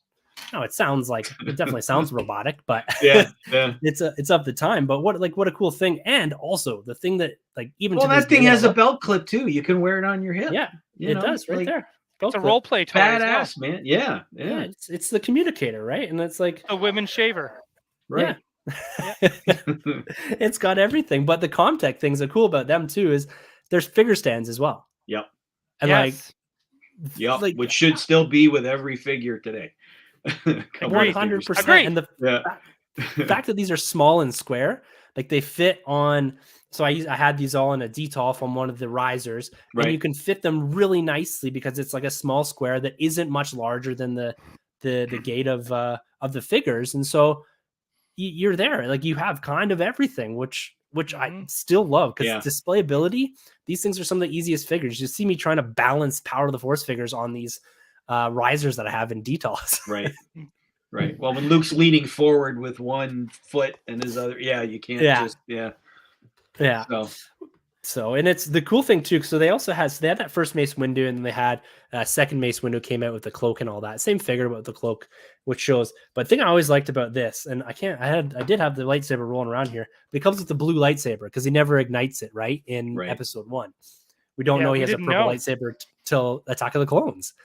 No, it definitely sounds robotic, but it's of the time. But what a cool thing. And also the thing that that thing has a belt clip too. You can wear it on your hip. Yeah, it does right there. It's a role play toy. Badass, man. Yeah. It's the communicator, right? And it's like a women's shaver. Right. Yeah. It's got everything. But the Comtech things that are cool about them too is there's figure stands as well. Yep. And which should still be with every figure today. 100%. And the fact that these are small and square, like they fit on. So I had these all in a detol from one of the risers, and you can fit them really nicely because it's like a small square that isn't much larger than the gate of the figures, and so you're there. Like you have kind of everything, which I still love because displayability. These things are some of the easiest figures. You see me trying to balance Power of the Force figures on these risers that I have in details. Right. Well, when Luke's leaning forward with one foot and his other, you can't just. So, and it's the cool thing too. So they also had that first Mace Windu, and then they had second Mace Windu came out with the cloak and all that same figure, but with the cloak, which shows. But the thing I always liked about this, and I did have the lightsaber rolling around here, but it comes with the blue lightsaber because he never ignites it in Episode 1. We don't know he has a purple lightsaber till Attack of the Clones.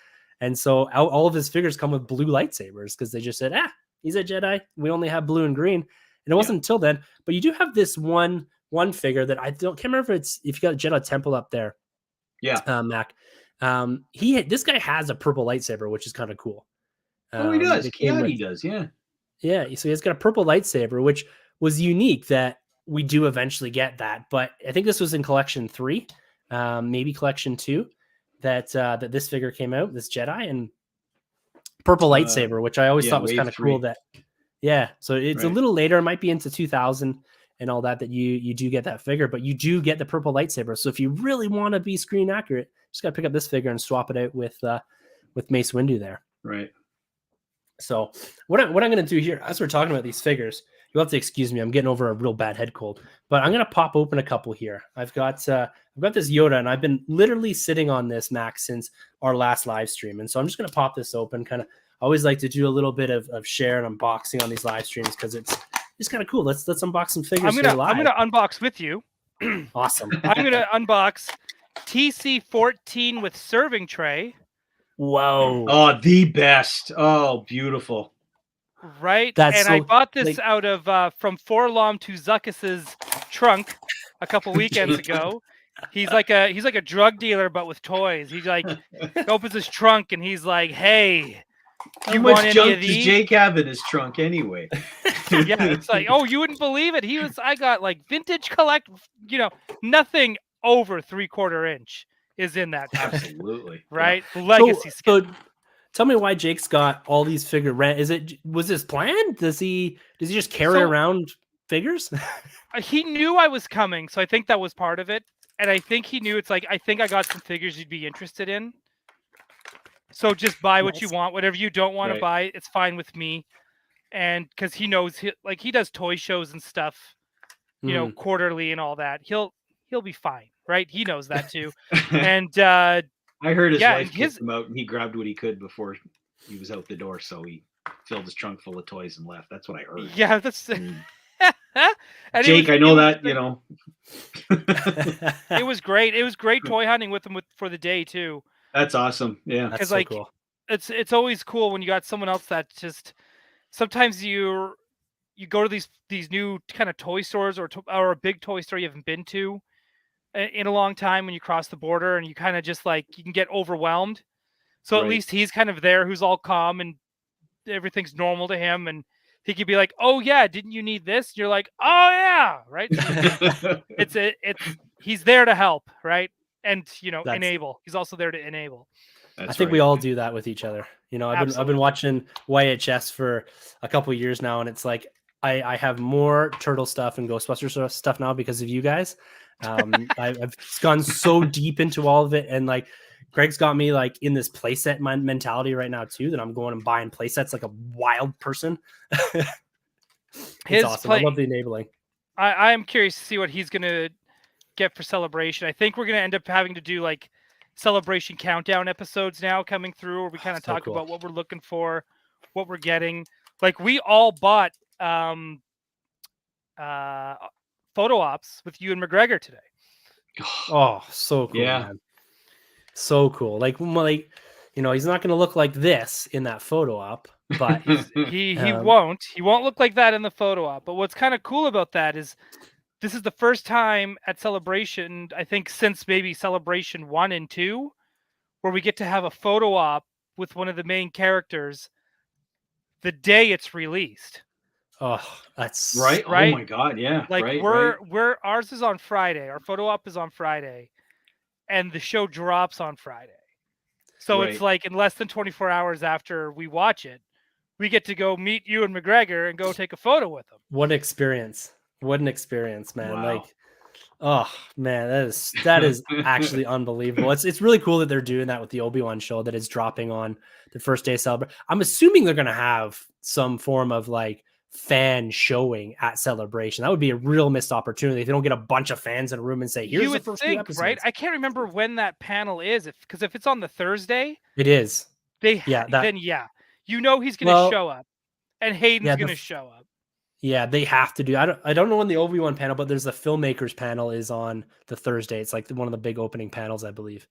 And so all of his figures come with blue lightsabers because they just said, he's a Jedi. We only have blue and green. And it wasn't until then, but you do have this one figure that can't remember if you got Jedi Temple up there. Yeah. Mac. This guy has a purple lightsaber, which is kind of cool. He does. He does. Yeah. Yeah. So he's got a purple lightsaber, which was unique that we do eventually get that. But I think this was in collection 3, maybe collection 2. that this figure came out, this Jedi, and purple lightsaber, which I always thought was kind of cool. So it's a little later. It might be into 2000 and all that you do get that figure, but you do get the purple lightsaber. So if you really want to be screen accurate, just got to pick up this figure and swap it out with Mace Windu there. Right. So what I'm going to do here, as we're talking about these figures, you'll have to excuse me. I'm getting over a real bad head cold, but I'm going to pop open a couple here. I've got this Yoda, and I've been literally sitting on this, Max, since our last live stream. And so I'm just going to pop this open. I always like to do a little bit of share and unboxing on these live streams because it's kind of cool. Let's unbox some figures. I'm gonna unbox with you. Awesome. I'm gonna unbox TC14 with serving tray. Whoa! Oh, the best! Oh, beautiful! Right, I bought this out of from Forlom to Zuckus's trunk a couple weekends ago. He's like a drug dealer, but with toys. He opens his trunk and he's like, "Hey, how much junk does Jake have in his trunk anyway?" Yeah, it's like, oh, you wouldn't believe it. I got like vintage collect. Nothing over 3/4 inch is in that trunk. Absolutely, right? Yeah. Legacy skin. So tell me why Jake's got all these figure rent. Was this planned? Does he just carry around figures? He knew I was coming, so I think that was part of it. And I think he knew I think I got some figures you'd be interested in. So just buy what you want. Whatever you don't want to buy, it's fine with me. And because he knows he does toy shows and stuff, quarterly and all that. He'll be fine, right? He knows that too. And I heard his wife kicked him out, and he grabbed what he could before he was out the door. So he filled his trunk full of toys and left. That's what I heard. Yeah, that's. Jake, I know that. It was great. It was great toy hunting with him for the day too. That's awesome. Yeah, that's so cool. It's always cool when you got someone else that just. Sometimes you go to these new kind of toy stores or a big toy store you haven't been to in a long time when you cross the border, and you kind of just you can get overwhelmed. So at least he's kind of there, who's all calm and everything's normal to him, and he could be like, "Oh yeah, didn't you need this?" And you're like, "Oh yeah," right? He's there to help, right? And enable. He's also there to enable. I think we all do that with each other. I've been watching YHS for a couple of years now, and it's like I have more turtle stuff and Ghostbusters stuff now because of you guys. I've gone so deep into all of it, and Greg's got me in this playset mentality right now too, that I'm going and buying playsets like a wild person. It's awesome. I love the enabling. I am curious to see what he's gonna get for Celebration. I think we're gonna end up having to do Celebration countdown episodes now coming through, where we kind of talk about what we're looking for, what we're getting. We all bought photo ops with you and McGregor today. Oh, so cool. Yeah, man. So cool. He's not going to look like this in that photo op, but he won't look like that in the photo op. But what's kind of cool about that is this is the first time at Celebration, I think since maybe Celebration 1 and 2, where we get to have a photo op with one of the main characters the day it's released. Oh, that's right. Oh my God. Yeah. We're ours is on Friday. Our photo op is on Friday, and the show drops on Friday. So it's in less than 24 hours after we watch it, we get to go meet you and McGregor and go take a photo with them. What an experience, man. Wow. Oh man, that is actually unbelievable. It's really cool that they're doing that with the Obi-Wan show that is dropping on the first day of Celebration. I'm assuming they're going to have some form of fan showing at Celebration. That would be a real missed opportunity if they don't get a bunch of fans in a room and say, "Here's the first few episodes." Right? I can't remember when that panel is, because if it's on the Thursday, it is. Then he's going to show up, and Hayden's going to show up. Yeah, they have to do. I don't know when the Obi-Wan panel, but there's the filmmakers panel is on the Thursday. It's one of the big opening panels, I believe.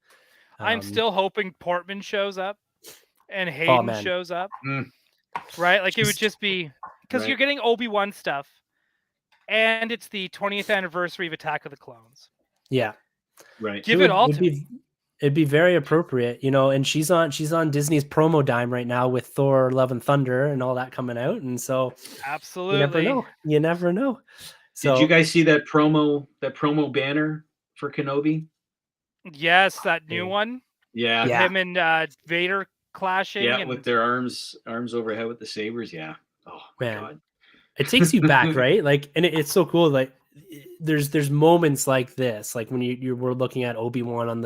I'm still hoping Portman shows up and Hayden shows up. Right? It would just be because you're getting Obi-Wan stuff, and it's the 20th anniversary of Attack of the Clones. Yeah. Right. Give it all to me. It'd be very appropriate, and she's on Disney's promo dime right now with Thor: Love and Thunder and all that coming out, and so absolutely, you never know. So, did you guys see that promo banner for Kenobi? Yes, that new one. Yeah. Yeah. Him and Vader clashing. Yeah, and with their arms overhead with the sabers. Yeah. Oh my Man. god. It takes you back, right? Like, and it's so cool. Like, there's moments like this, like when we're looking at Obi-Wan on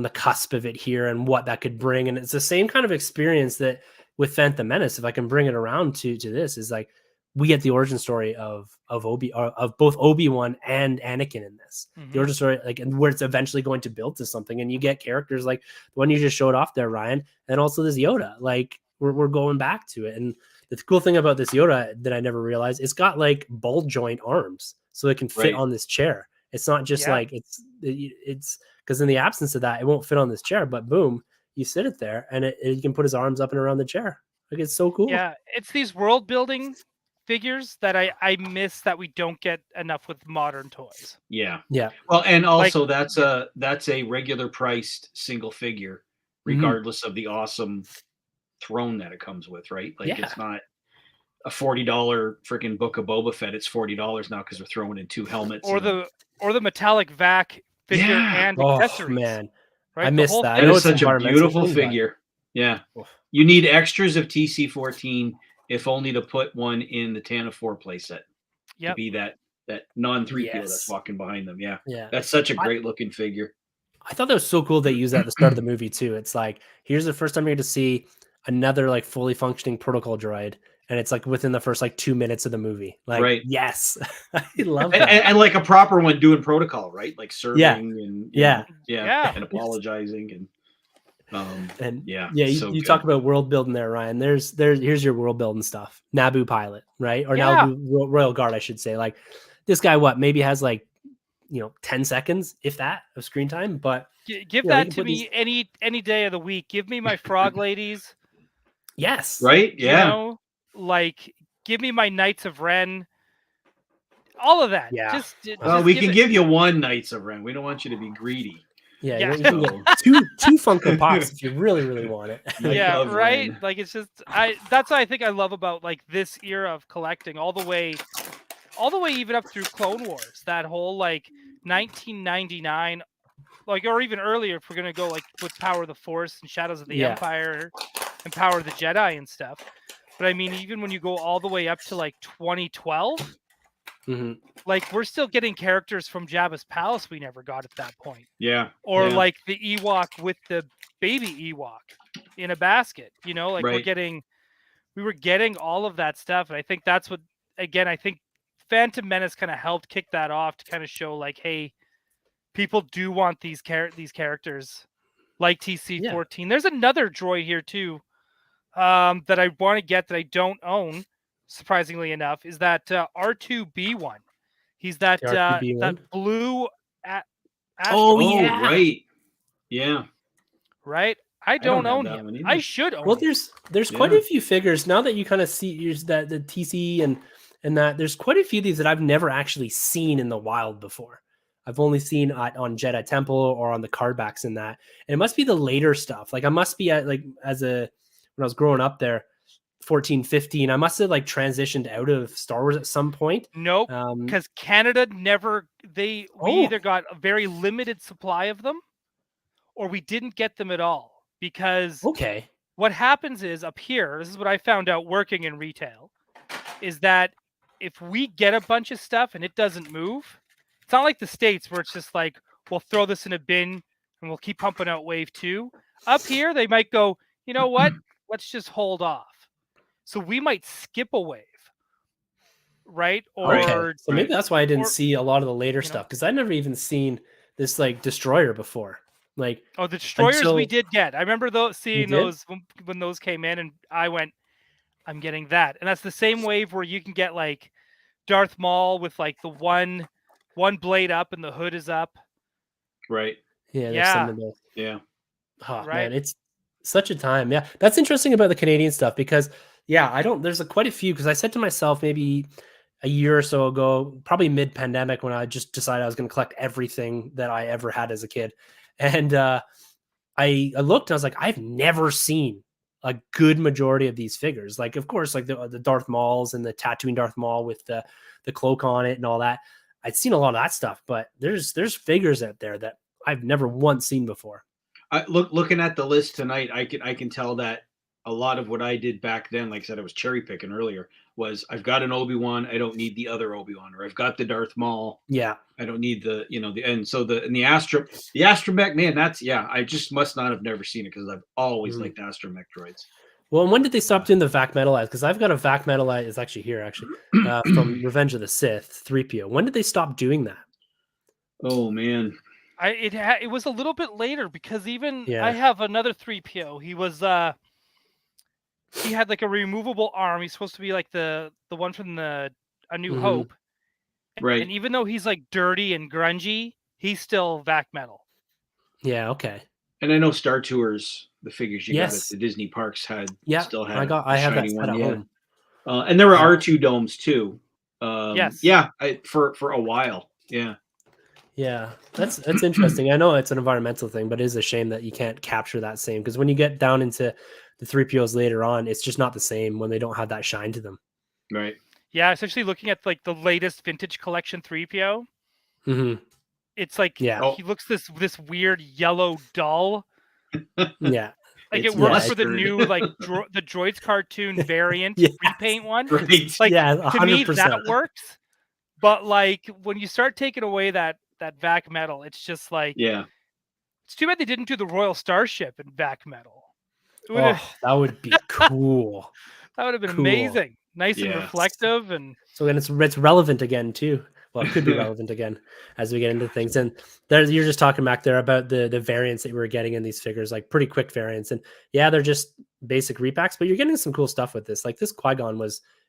the cusp of it here and what that could bring, and it's the same kind of experience that with Phantom Menace. If I can bring it around to this, is like we get the origin story of both Obi-Wan and Anakin in this. The origin story, like, and where it's eventually going to build to something, and you get characters like the one you just showed off there, Ryan, and also this Yoda. Like, we're going back to it. And the cool thing about this Yoda that I never realized, it's got like ball joint arms, so it can fit on this chair. It's not just like it's because in the absence of that, it won't fit on this chair. But boom, you sit it there, and he can put his arms up and around the chair. Like, it's so cool. Yeah, it's these world building figures that I miss that we don't get enough with modern toys. Yeah. Yeah. Well, and also that's a regular priced single figure, regardless of the awesome throne that it comes with, right? Like, it's not a $40 freaking Book of Boba Fett. It's $40 now because they're throwing in 2 helmets or the metallic vac figure and accessories. Man, right? I missed that. That is such a beautiful figure. Yeah, you need extras of TC-14, if only to put one in the Tantive 4 playset. To be that non-3PO that's walking behind them. Yeah, that's such a great looking figure. I thought that was so cool they used that at the start of the movie too. It's like, here's the first time you're going to see another like fully functioning protocol droid, and it's like within the first like 2 minutes of the movie. Like, yes, I love that. And like a proper one doing protocol, right? Like serving and and apologizing you talk about world building there, Ryan. Here's your world building stuff. Naboo pilot, right? Or Naboo Royal Guard, I should say. Like, this guy, maybe has like 10 seconds, if that, of screen time. But give that to me any day of the week. Give me my frog ladies. Yes. Right. Yeah. Like, give me my Knights of Ren. All of that. Yeah. Just we can give you one Knights of Ren. We don't want you to be greedy. Yeah. You can get two Funko Pops if you really, really want it. Yeah. Right. Ren. Like, it's just that's what I think I love about like this era of collecting all the way even up through Clone Wars. That whole like 1999, like, or even earlier if we're gonna go like with Power of the Force and Shadows of the Empire and Power of the Jedi and stuff. But I mean, even when you go all the way up to like 2012, like, we're still getting characters from Jabba's palace we never got at that point. Yeah. Or like the Ewok with the baby Ewok in a basket. Like we were getting all of that stuff, and I think that's what, again, I think Phantom Menace kind of helped kick that off to kind of show like, hey, people do want these characters like TC-14. There's another droid here too that I want to get that I don't own, surprisingly enough, is that R2B1. He's that that blue right. Yeah. Right? I don't own him. I should own him. There's quite a few figures now that you kind of see that the TC and that there's quite a few of these that I've never actually seen in the wild before. I've only seen on Jedi Temple or on the card backs in that. And it must be the later stuff. Like, I must be at when I was growing up there, 14, 15, I must have like transitioned out of Star Wars at some point. Nope. Because Canada we either got a very limited supply of them or we didn't get them at all. Because what happens is up here, this is what I found out working in retail, is that if we get a bunch of stuff and it doesn't move, it's not like the States where it's just like, we'll throw this in a bin and we'll keep pumping out wave 2. Up here, they might go, you know what? Let's just hold off. So we might skip a wave. Right? Or so maybe that's why I didn't see a lot of the later stuff, because I'd never even seen this like destroyer before. Like, the destroyers we did get. I remember seeing those when those came in, and I went, I'm getting that. And that's the same wave where you can get like Darth Maul with like the one blade up and the hood is up. Right. Yeah. Yeah. Oh, man, it's such a time. Yeah. That's interesting about the Canadian stuff, because there's quite a few, because I said to myself maybe a year or so ago, probably mid-pandemic, when I just decided I was going to collect everything that I ever had as a kid. And I looked and I was like, I've never seen a good majority of these figures. Like, of course, like the Darth Mauls and the Tatooine Darth Maul with the cloak on it and all that. I'd seen a lot of that stuff, but there's figures out there that I've never once seen before. looking at the list tonight, I can tell that a lot of what I did back then, like I said, I was cherry picking earlier, was I've got an Obi-Wan, I don't need the other Obi-Wan, or I've got the Darth Maul. Yeah. I don't need the astromech, man, I just must not have never seen it because I've always liked astromech droids. Well, and when did they stop doing the Vac Metalized? Because I've got a Vac Metalized, it's actually here, from Revenge of the Sith, 3PO. When did they stop doing that? Oh, man. It was a little bit later because I have another 3PO. He was he had like a removable arm. He's supposed to be like the one from A New Hope. Right. And even though he's like dirty and grungy, he's still Vac Metal. Yeah, okay. And I know Star Tours, the figures you got at the Disney parks still had I have that set at home. And there were R2 domes too. Yes. Yeah, for a while. Yeah. Yeah, that's interesting. I know it's an environmental thing, but it is a shame that you can't capture that same, because when you get down into the 3POs later on, it's just not the same when they don't have that shine to them. Right. Yeah, essentially looking at like the latest vintage collection 3PO. It's like he looks this weird yellow dull. Yeah. Like it works for the new like the Droids cartoon variant repaint one. Right. Like 100%. to me that works. But like when you start taking away that Vac Metal, it's just like it's too bad they didn't do the Royal Starship in Vac Metal. That would be cool. That would have been amazing. Nice and reflective, and so then it's relevant again too. Well, it could be relevant again as we get into things. And you're just talking back there about the variants that we were getting in these figures, like pretty quick variants. And they're just basic repacks, but you're getting some cool stuff with this. Like this Qui-Gon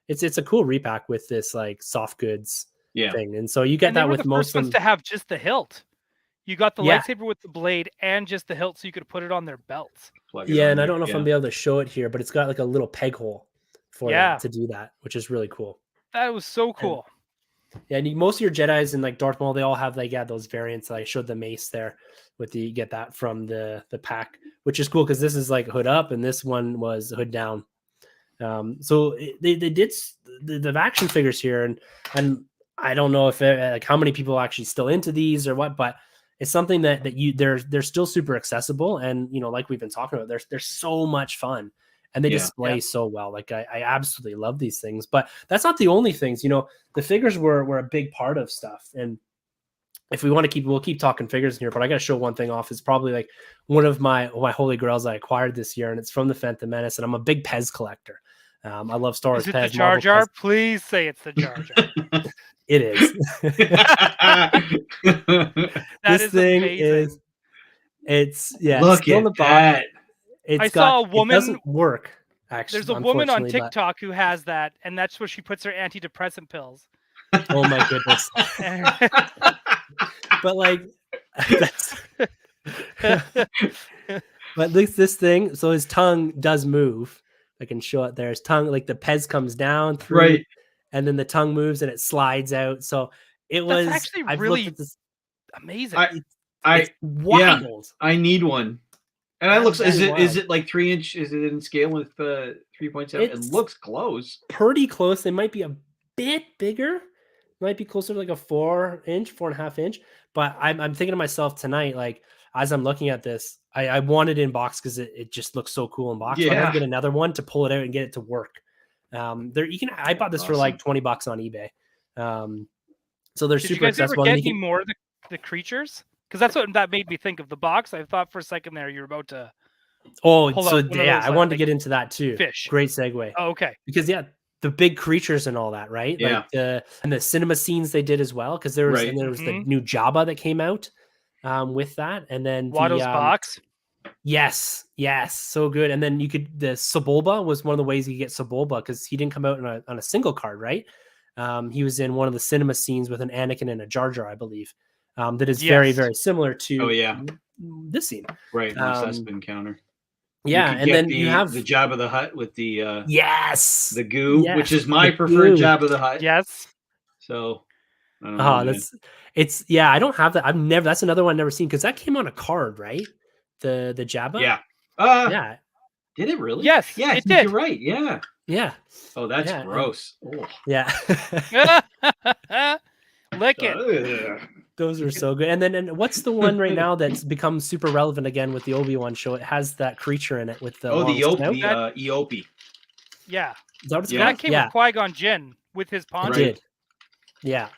it's a cool repack with this like soft goods thing. And so you get that with most of them to have just the hilt. You got the lightsaber with the blade and just the hilt, so you could put it on their belts. And I don't know if I'm be able to show it here, but it's got like a little peg hole for them to do that, which is really cool. That was so cool. And most of your Jedis and like Darth Maul, they all have those variants. I showed the mace there you get that from the pack, which is cool because this is like hood up and this one was hood down. So they did the action figures here, and I don't know if like how many people are actually still into these or what, but it's something that they're still super accessible, and like we've been talking about, they're so much fun. And they display so well. Like I absolutely love these things, but that's not the only things. The figures were a big part of stuff. And if we want to we'll keep talking figures in here. But I got to show one thing off. It's probably like one of my holy grails I acquired this year, and it's from the Phantom Menace. And I'm a big Pez collector. I love Star Wars. Is it Pez, the Jar Jar? Please say it's the Jar Jar. It is. This thing amazing. Look at that. I saw a woman. It doesn't work. Actually, there's a woman on TikTok who has that, and that's where she puts her antidepressant pills. Oh my goodness! But like, but this thing. So his tongue does move. I can show it there. His tongue, like the Pez comes down through, right, and then the tongue moves and it slides out. So it was actually really amazing. It's wild. I need one. And I looks is it like 3 inch? Is it in scale with 3.7? It looks close. Pretty close. They might be a bit bigger. Might be closer to like a 4.5 inch. But I'm thinking to myself tonight, like as I'm looking at this, I want it in box because it just looks so cool in box. Yeah. I'm gonna get another one to pull it out and get it to work. I bought this for like $20 on eBay. So they're super accessible. Did you guys ever get any more of the creatures? Because that's what that made me think of the box. I thought for a second there you were about to. I wanted to get into that too. Fish. Great segue. Oh, okay. Because the big creatures and all that, right? Yeah. Like and the cinema scenes they did as well. Because there was the new Jabba that came out with that, and then Watto's box. Yes, so good. And then the Sebulba was one of the ways you get Sebulba because he didn't come out on a single card, right? He was in one of the cinema scenes with an Anakin and a Jar Jar, I believe. That is very, very similar to this scene. Right, Cesp encounter. Yeah, and then you have the Jabba the Hutt with the the goo, which is my preferred Jabba the Hutt. Yes. So I don't know, I don't have that. That's another one I've never seen because that came on a card, right? The Jabba. Yeah. Yeah. Did it really? Yes. Yeah, it did. You're right. Yeah. Yeah. Oh, that's gross. Oh. Yeah. Lick it. Those are so good. And what's the one right now that's become super relevant again with the Obi-Wan show? It has that creature in it with the long the snout. Eopie. Yeah. Is that what it's Yeah. called? That came with Qui-Gon Jinn with his It poncho. did. Yeah,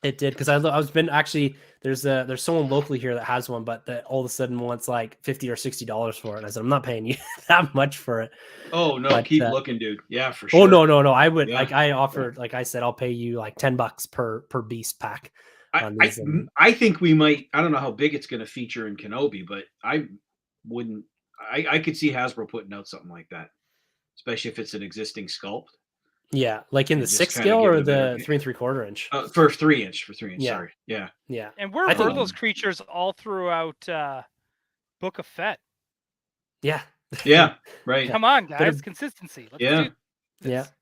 it did. Because I've been actually there's someone locally here that has one, but that all of a sudden wants like $50 or $60 for it. And I said, I'm not paying you that much for it. Oh no, But, keep looking, dude. Yeah, for sure. Oh no. I would Yeah. I offered, like I said, I'll pay you like $10 per beast pack. I think we might. I don't know how big it's going to feature in Kenobi, but I wouldn't. I could see Hasbro putting out something like that, especially if it's an existing sculpt. Yeah, like in the just 6 kinda scale give or it a better- the 3 3/4 inch. For 3-inch. Yeah. Sorry. Yeah. Yeah, And where I were think- those creatures all throughout Book of Fett? yeah, Yeah. Right. Come on, Bit guys. of- Consistency. Let's Yeah. do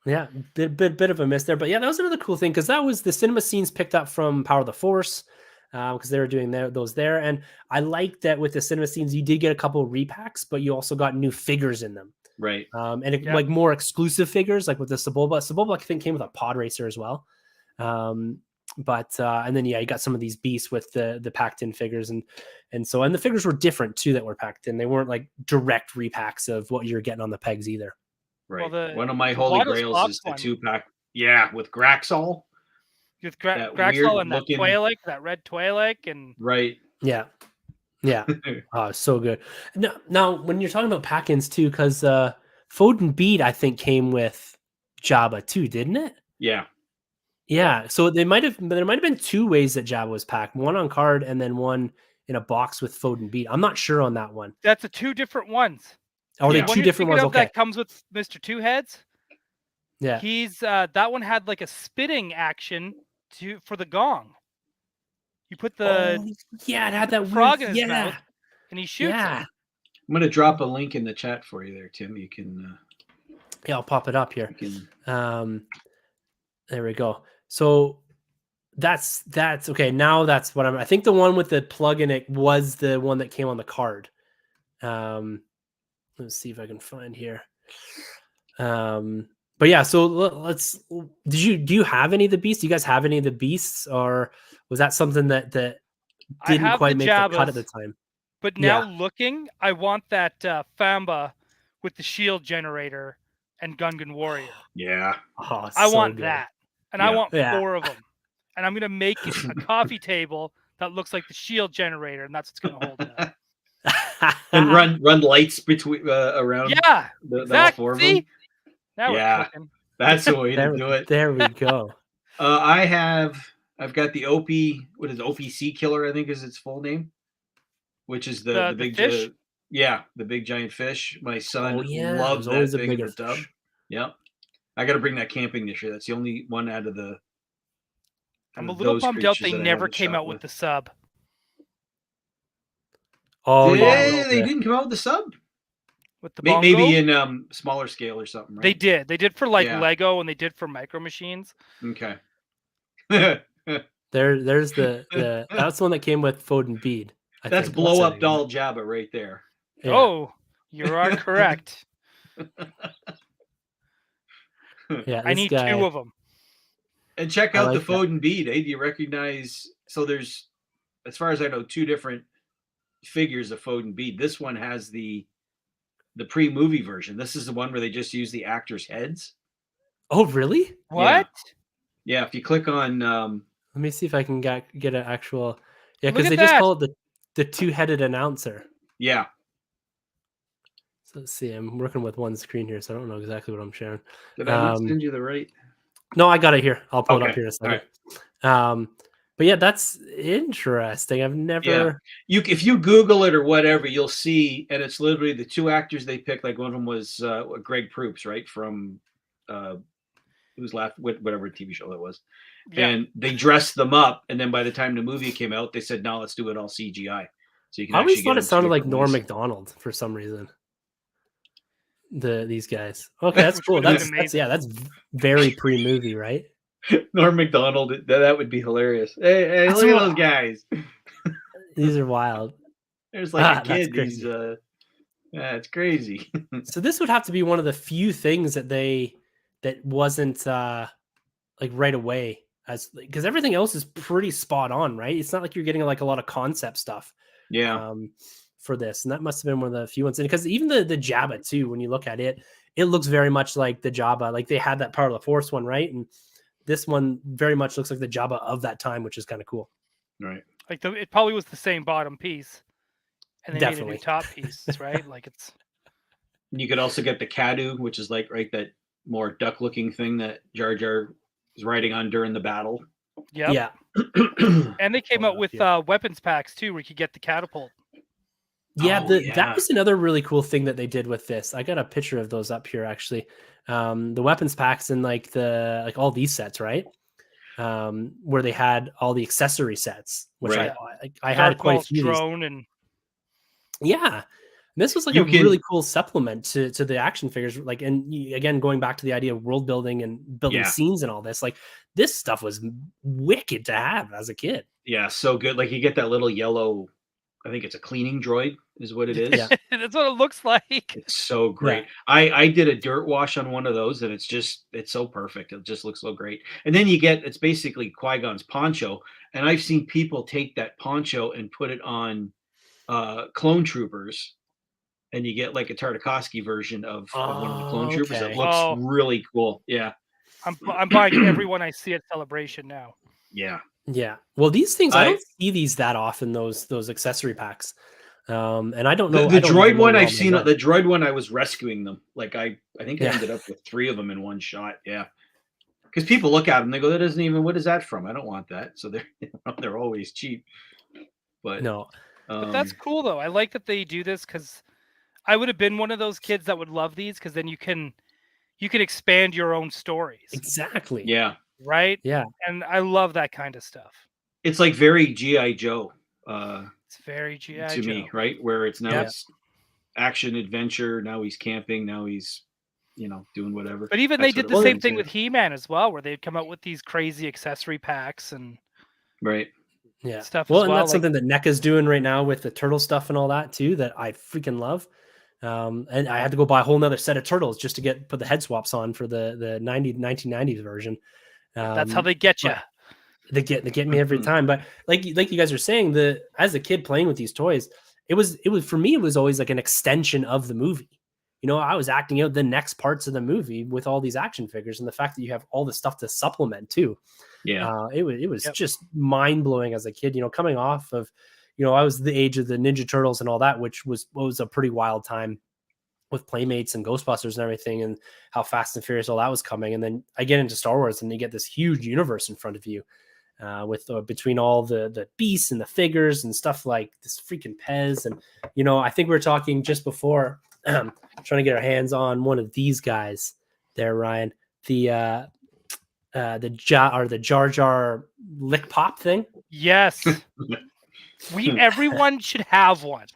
yeah. Bit of a miss there, but yeah, that was another cool thing because that was the cinema scenes picked up from Power of the Force. Because they were doing those there, and I like that with the cinema scenes, you did get a couple of repacks, but you also got new figures in them. Right. Like more exclusive figures, like with the Sebulba. Sebulba, I think, came with a pod racer as well. And then you got some of these beasts with the packed in figures, and the figures were different too that were packed in. They weren't like direct repacks of what you're getting on the pegs either. Right. Well, one of my the holy Waters grails Pops is the one. 2-pack. Yeah, with Graxol. with that Graxol and that weird-looking- Twi'lek, that red Twi'lek, and Right. Yeah. So good. Now when you're talking about pack-ins too, because Foden Bead I think came with Jabba too, didn't it? Yeah. Yeah. So there might have been 2 ways that Jabba was packed, one on card and then one in a box with Foden Bead. I'm not sure on that one. that's the 2 different ones. Are they Yeah. One 2 you're different thinking ones? of Okay. that comes with Mr. Two Heads. Yeah. He's that one had like a spitting action for the gong. You put the it had that frog weird, in his mouth, and he shoots Yeah. him. I'm going to drop a link in the chat for you there, Tim. You can. Yeah, I'll pop it up here. You can... There we go. So that's okay. Now that's what I think the one with the plug in it was the one that came on the card. Let's see if I can find here. But yeah, so do you have any of the beasts? Do you guys have any of the beasts, or was that something that didn't quite make the cut at the time? But now looking, I want that Famba with the shield generator and Gungan Warrior. Yeah. Oh, I want good. that. And I want Yeah. 4 of them. And I'm going to make a coffee table that looks like the shield generator, and that's what's going to hold it up. And run lights between around. Yeah, the exactly. 4 of See? them. Now Yeah. we're cooking. That's the way to do it. There we go. I've got the OPC killer, I think is its full name, which is the big fish. The big giant fish. My son loves there's always that a thing in bigger the tub. fish. Yep. I got to bring that camping this year. That's the only one out of the. I'm a little bummed out they never came out with the sub. Oh They didn't come out with the sub. With the maybe in smaller scale or something. Right? They did. They did for like Yeah. Lego, and they did for Micro Machines. Okay. There's the that's the one that came with Foden Bead. That's blow up doll Jabba right there. Yeah. Oh, you are correct. Yeah, I need 2 of them. And check out the like that. Foden bead. Do you recognize? So there's, as far as I know, 2 different figures of Foden bead. This one has the pre-movie version. This is the one where they just use the actors' heads. Oh, really? What? Yeah. If you click on, Let me see if I can get an actual. Yeah, Look because at they just that. call it the 2-headed announcer. yeah, So let's see. I'm working with one screen here, so I don't know exactly what I'm sharing. did I not send you the right? No, I got it here. I'll pull it up Okay, here in a second. all But yeah, that's interesting. I've never. If you Google it or whatever, you'll see, and it's literally the 2 actors they picked. Like one of them was Greg Proops, right, from who's left whatever TV show that was. Yeah. And they dressed them up, and then by the time the movie came out, they said, "No, let's do it all CGI." So you can. I always actually thought get it them to sounded be like Norm released. Macdonald for some reason. These guys. Okay, that's Which cool. would have That's been amazing. that's very pre-movie, right? Norm Macdonald. That would be hilarious. Hey, That's look at what- those guys. These are wild. There's like a That's kid. crazy. He's it's crazy. So this would have to be one of the few things that wasn't like right away. as because everything else is pretty spot on, right? It's not like you're getting like a lot of concept stuff. Yeah. For this, and that must have been one of the few ones. And because even the Jabba too, when you look at it, it looks very much like the Jabba. Like they had that Power of the Force one, right? And this one very much looks like the Jabba of that time, which is kind of cool. Right. Like it probably was the same bottom piece, and they made a Definitely. new top piece, right? Like it's. And you could also get the Kadu, which is like that more duck-looking thing that Jar Jar is riding on during the battle. Yep. Yeah. And they came out with weapons packs too, where you could get the catapult. Yeah, that was another really cool thing that they did with this. I got a picture of those up here actually. The weapons packs and like all these sets, right? Where they had all the accessory sets, which right. I had quite a few drone and yeah. This was like really cool supplement to the action figures. Like, and again, going back to the idea of world building and building scenes and all this, like this stuff was wicked to have as a kid. Yeah, so good. Like you get that little yellow, I think it's a cleaning droid is what it is. Yeah. That's what it looks like. It's so great. Yeah. I did a dirt wash on one of those and it's so perfect. It just looks so great. And then it's basically Qui-Gon's poncho. And I've seen people take that poncho and put it on clone troopers. And you get like a Tartakovsky version of one of the clone troopers. It looks really cool. Yeah. I'm buying everyone I see at Celebration now. Yeah. Yeah. Well, these things, I don't see these that often, those accessory packs. And I don't know. The droid one I've seen, the droid one, I was rescuing them. Like I think I ended up with 3 of them in one shot. Yeah. Because people look at them, they go, "That doesn't even, what is that from? I don't want that." So they're always cheap. But no. But that's cool though. I like that they do this because I would have been one of those kids that would love these because then you can expand your own stories. Exactly. Yeah. Right? Yeah. And I love that kind of stuff. It's like very G.I. Joe. It's very G.I. to Joe. me, right? Where it's now it's action adventure. Now he's camping. Now he's, doing whatever. But even they did the same thing with He-Man as well, where they'd come out with these crazy accessory packs and stuff. Well, and that's something that NECA's doing right now with the turtle stuff and all that too, that I freaking love. And I had to go buy a whole nother set of turtles just to put the head swaps on for the 1990s version. That's how they get you. They get me every time. But like you guys are saying, as a kid playing with these toys, it was for me, it was always like an extension of the movie. I was acting out the next parts of the movie with all these action figures, and the fact that you have all the stuff to supplement too. Yeah. It was just mind blowing as a kid, coming off of, I was the age of the Ninja Turtles and all that, which was a pretty wild time with Playmates and Ghostbusters and everything, and how Fast and Furious all that was coming. And then I get into Star Wars and you get this huge universe in front of you, with between all the beasts and the figures and stuff like this freaking Pez. And, I think we were talking just before, trying to get our hands on one of these guys there, Ryan, the Jar Jar lick pop thing. Yes. Everyone should have one.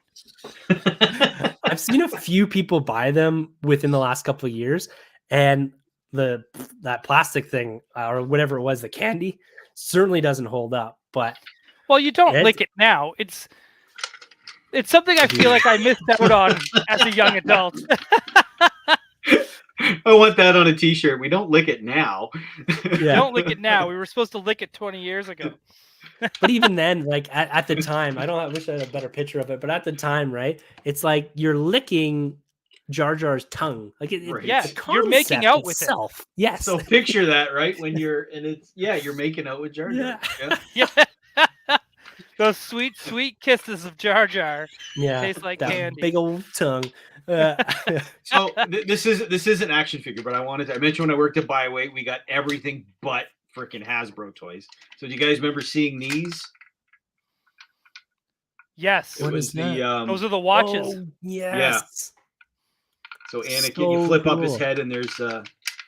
I've seen a few people buy them within the last couple of years, and that plastic thing or whatever it was, the candy, certainly doesn't hold up. But you don't lick it now. It's something I feel like I missed out on as a young adult. I want that on a t-shirt. We don't lick it now. Don't lick it now. We were supposed to lick it 20 years ago. But even then, like at the time, I wish I had a better picture of it, but at the time, right, it's like you're licking Jar Jar's tongue. Like you're making out with itself. It. Yes. So picture that, right? When you're making out with Jar Jar. Yeah. Those sweet, sweet kisses of Jar Jar. Yeah. Taste like candy. Big old tongue. So this is an action figure, but I mentioned when I worked at Bioweight, we got everything but freaking Hasbro toys. So do you guys remember seeing these? Yes. Those are the watches. Oh, yes. Yeah. So Anakin, you flip up his head, and there's I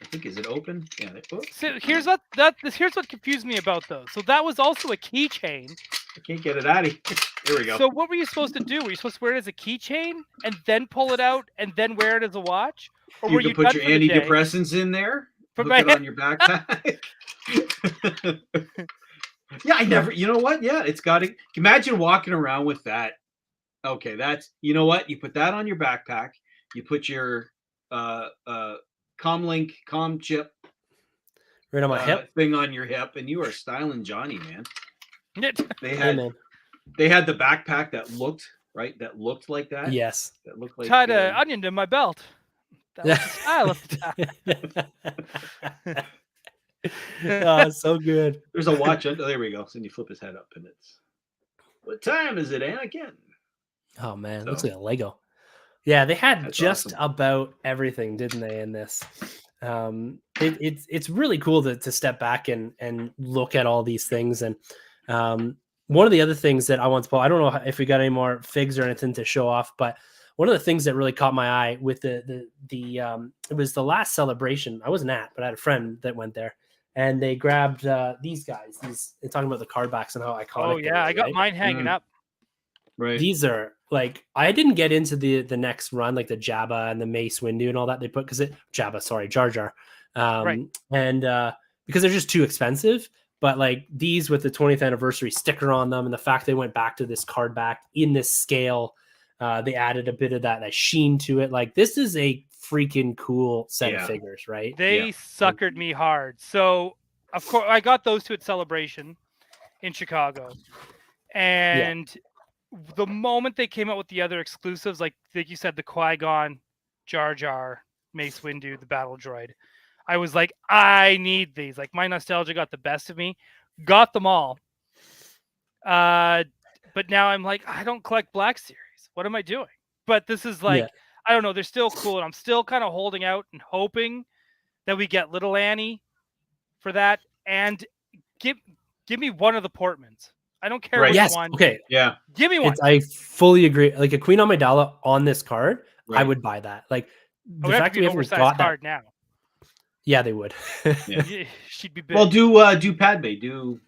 think, is it open? Yeah. So here's what confused me about those. So that was also a keychain. I can't get it out of here. There we go. So what were you supposed to do? Were you supposed to wear it as a keychain and then pull it out and then wear it as a watch? Or you can put your antidepressants in there. Put it on your backpack. Yeah, I never. You know what? Yeah, it's got to. Imagine walking around with that. Okay, that's. You know what? You put that on your backpack. You put your comlink comm chip. Right on my hip. thing on your hip, and you are styling Johnny, man. They Hey, had man. they had the backpack that looked like that. Yes. That looked like Tied an onion to my belt. That was the style at the time. Oh, so good. There's a watch. Oh, there we go. So then you flip his head up, and it's, what time is it, Anakin? Oh man, So, looks like a Lego. Yeah, they had that's just awesome. about everything, didn't they? In this, it's really cool to step back and look at all these things. And one of the other things that I want to pull, I don't know if we got any more figs or anything to show off, but one of the things that really caught my eye with the it was the last celebration. I wasn't at, but I had a friend that went there, and they grabbed these guys. They're talking about the card backs and how iconic. Oh yeah, I got mine hanging up. Right. These are like, I didn't get into the next run, like the Jabba and the Mace Windu and all that they put, because Jar Jar, Right. and because they're just too expensive. But like these with the 20th anniversary sticker on them, and the fact they went back to this card back in this scale, they added a bit of that sheen to it. Like, this is a freaking cool set of figures, right? They suckered me hard. So of course I got those two at Celebration in Chicago, and the moment they came out with the other exclusives, like you said, the Qui-Gon, Jar Jar, Mace Windu, the Battle Droid, I was like, I need these. Like, my nostalgia got the best of me. Got them all. But now I'm like, I don't collect Black Series. What am I doing? But this is like, I don't know. They're still cool, and I'm still kind of holding out and hoping that we get Little Annie for that. And give me one of the Portmans. I don't care which one. Okay. Yeah. Give me one. I fully agree. Like a Queen Amidala on this card, I would buy that. Like the fact that we haven't got card that now. Yeah, they would. Yeah. She'd be big. Well, do Padme. Do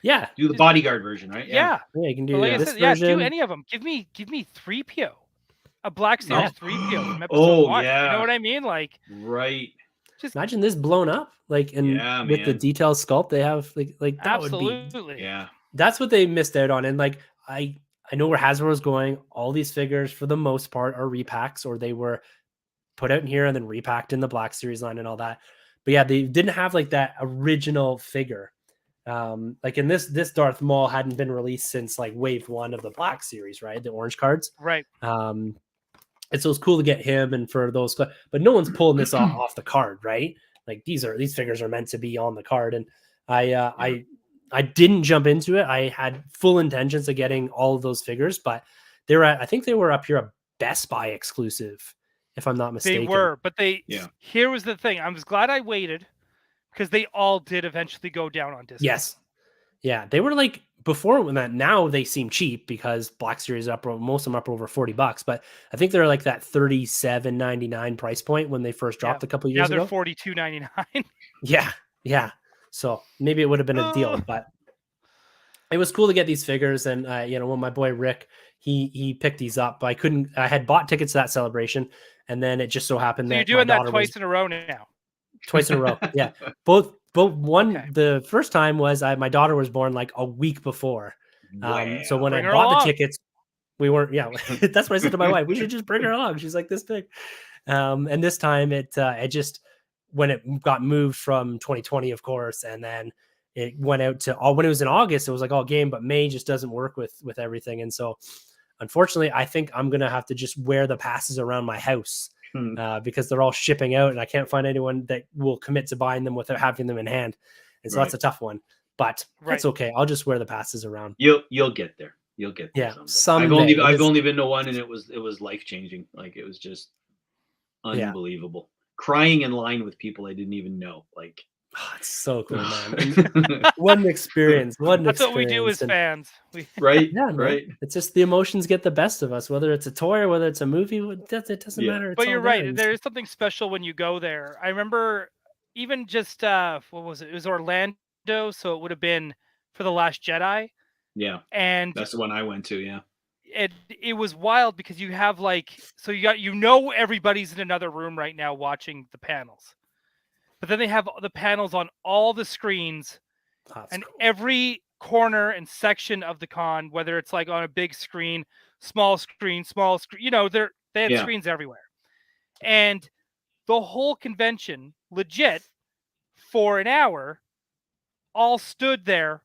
the bodyguard version, right? Yeah, you can do like this said, version. do any of them. Give me 3PO. A Black Series 3PO from episode 1. Yeah. You know what I mean? Like, right. Just imagine this blown up, like, and with the detailed sculpt they have, like that absolutely. would be. That's what they missed out on. And like, I know where Hasbro is going. All these figures, for the most part, are repacks, or they were put out in here and then repacked in the Black Series line and all that. But yeah, they didn't have like that original figure. Like in this Darth Maul hadn't been released since like wave 1 of the Black Series, right? The orange cards. Right. And so it's cool to get him and for those, but no one's pulling this off the card, right? Like these figures are meant to be on the card. And I didn't jump into it. I had full intentions of getting all of those figures, but I think they were up here a Best Buy exclusive, if I'm not mistaken. They were, but here was the thing. I was glad I waited, because they all did eventually go down on discount. Yes. Yeah. They were like, before when that, now they seem cheap because Black Series most of them up over $40, but I think they're like that $37.99 price point when they first dropped a couple years ago. Now they're $42.99. Yeah. So maybe it would have been a deal, but it was cool to get these figures. And when my boy Rick, he picked these up, I had bought tickets to that celebration, and then it just so happened that you're doing that twice in a row now. Twice in a row. Yeah. Both the first time was my daughter was born like a week before. So when I bought the tickets, we weren't, that's what I said to my wife. We should just bring her along. She's like this big. And this time it just, when it got moved from 2020, of course, and then it went out to when it was in August, it was like all game, but May just doesn't work with everything. And so unfortunately, I think I'm going to have to just wear the passes around my house. Because they're all shipping out, and I can't find anyone that will commit to buying them without having them in hand, and so that's a tough one. But it's okay. I'll just wear the passes around. You'll get there. You'll get there. Yeah, someday. I've only been to one, and it was life changing. Like, it was just unbelievable. Crying in line with people I didn't even know. Like, it's so cool, man. What an experience. That's what we do as fans. Right? Yeah, right. It's just the emotions get the best of us, whether it's a toy or whether it's a movie. It doesn't matter. But you're right. There is something special when you go there. I remember even just, what was it? It was Orlando, so it would have been for The Last Jedi. Yeah. And that's the one I went to, yeah. It was wild because you have everybody's in another room right now watching the panels. But then they have the panels on all the screens, and cool. Every corner and section of the con, whether it's like on a big screen, small screen, they had screens everywhere. And the whole convention, legit, for an hour, all stood there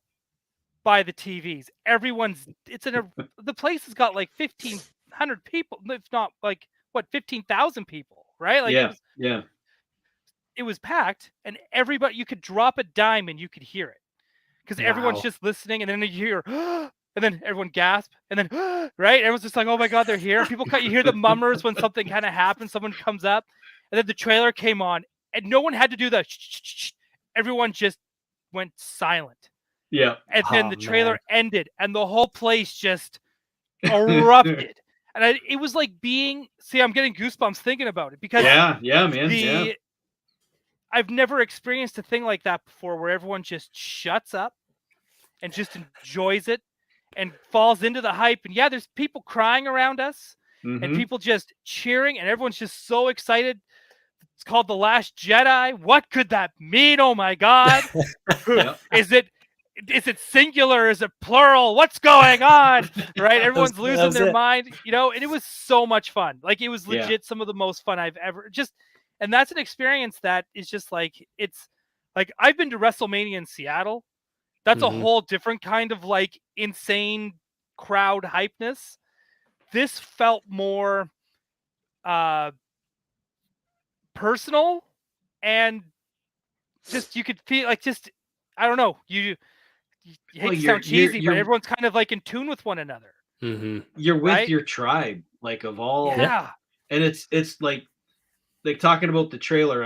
by the TVs. The place has got like 1,500 people, if not like 15,000 people, right? Like it was packed, and everybody, you could drop a dime and you could hear it because everyone's just listening, and then you hear, and then everyone gasp, and then right, everyone's just like, oh my god, they're here. People you hear the mummers when something kind of happens, someone comes up, and then the trailer came on, and no one had to do the shh. Everyone just went silent. Yeah. And then the trailer ended, and the whole place just erupted. And it was like I'm getting goosebumps thinking about it because man. I've never experienced a thing like that before, where everyone just shuts up and just enjoys it and falls into the hype. And yeah, there's people crying around us and people just cheering, and everyone's just so excited. It's called The Last Jedi. What could that mean? Oh my God. Is it singular? Is it plural? What's going on? Right? Everyone's losing their mind, and it was so much fun. Like, it was legit some of the most fun I've ever and that's an experience that is just like, it's like, I've been to WrestleMania in Seattle. That's a whole different kind of like insane crowd hypeness. This felt more personal, and just, you could feel like, just, I don't know, you hate to sound cheesy, but everyone's kind of like in tune with one another. You're with your tribe, like, of all. And it's like talking about the trailer,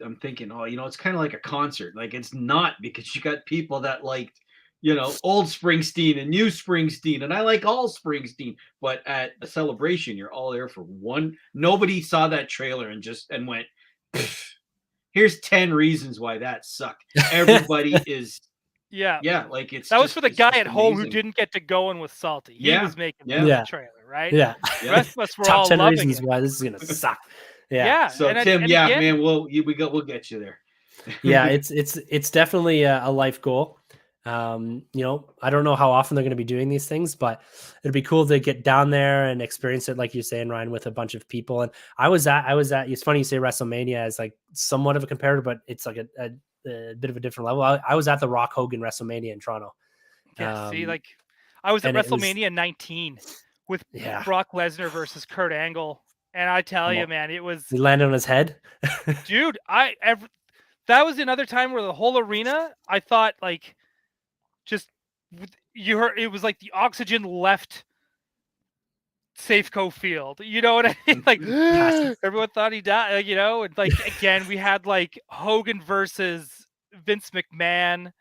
I'm thinking, it's kind of like a concert. Like, it's not, because you got people that liked, old Springsteen and new Springsteen, and I like all Springsteen. But at a celebration, you're all there for one. Nobody saw that trailer and went, here's 10 reasons why that sucked. Everybody is like, it's that was for the guy at home who didn't get to go in with Salty. He was making the trailer, right? The rest of us were top all 10 loving reasons it. why this is gonna suck. So Tim, man, we'll get you there. It's definitely a life goal. I don't know how often they're going to be doing these things, but it'd be cool to get down there and experience it, like you're saying, Ryan, with a bunch of people. And I was at. It's funny you say WrestleMania is like somewhat of a comparator, but it's like a bit of a different level. I was at the Rock Hogan WrestleMania in Toronto. I was at WrestleMania 19 with Brock Lesnar versus Kurt Angle. And I tell you, man, it was. He landed on his head, dude. That was another time where the whole arena, I thought, like, just, you heard, it was like the oxygen left Safeco Field. You know what I mean? Like, everyone thought he died. And like, again, we had like Hogan versus Vince McMahon.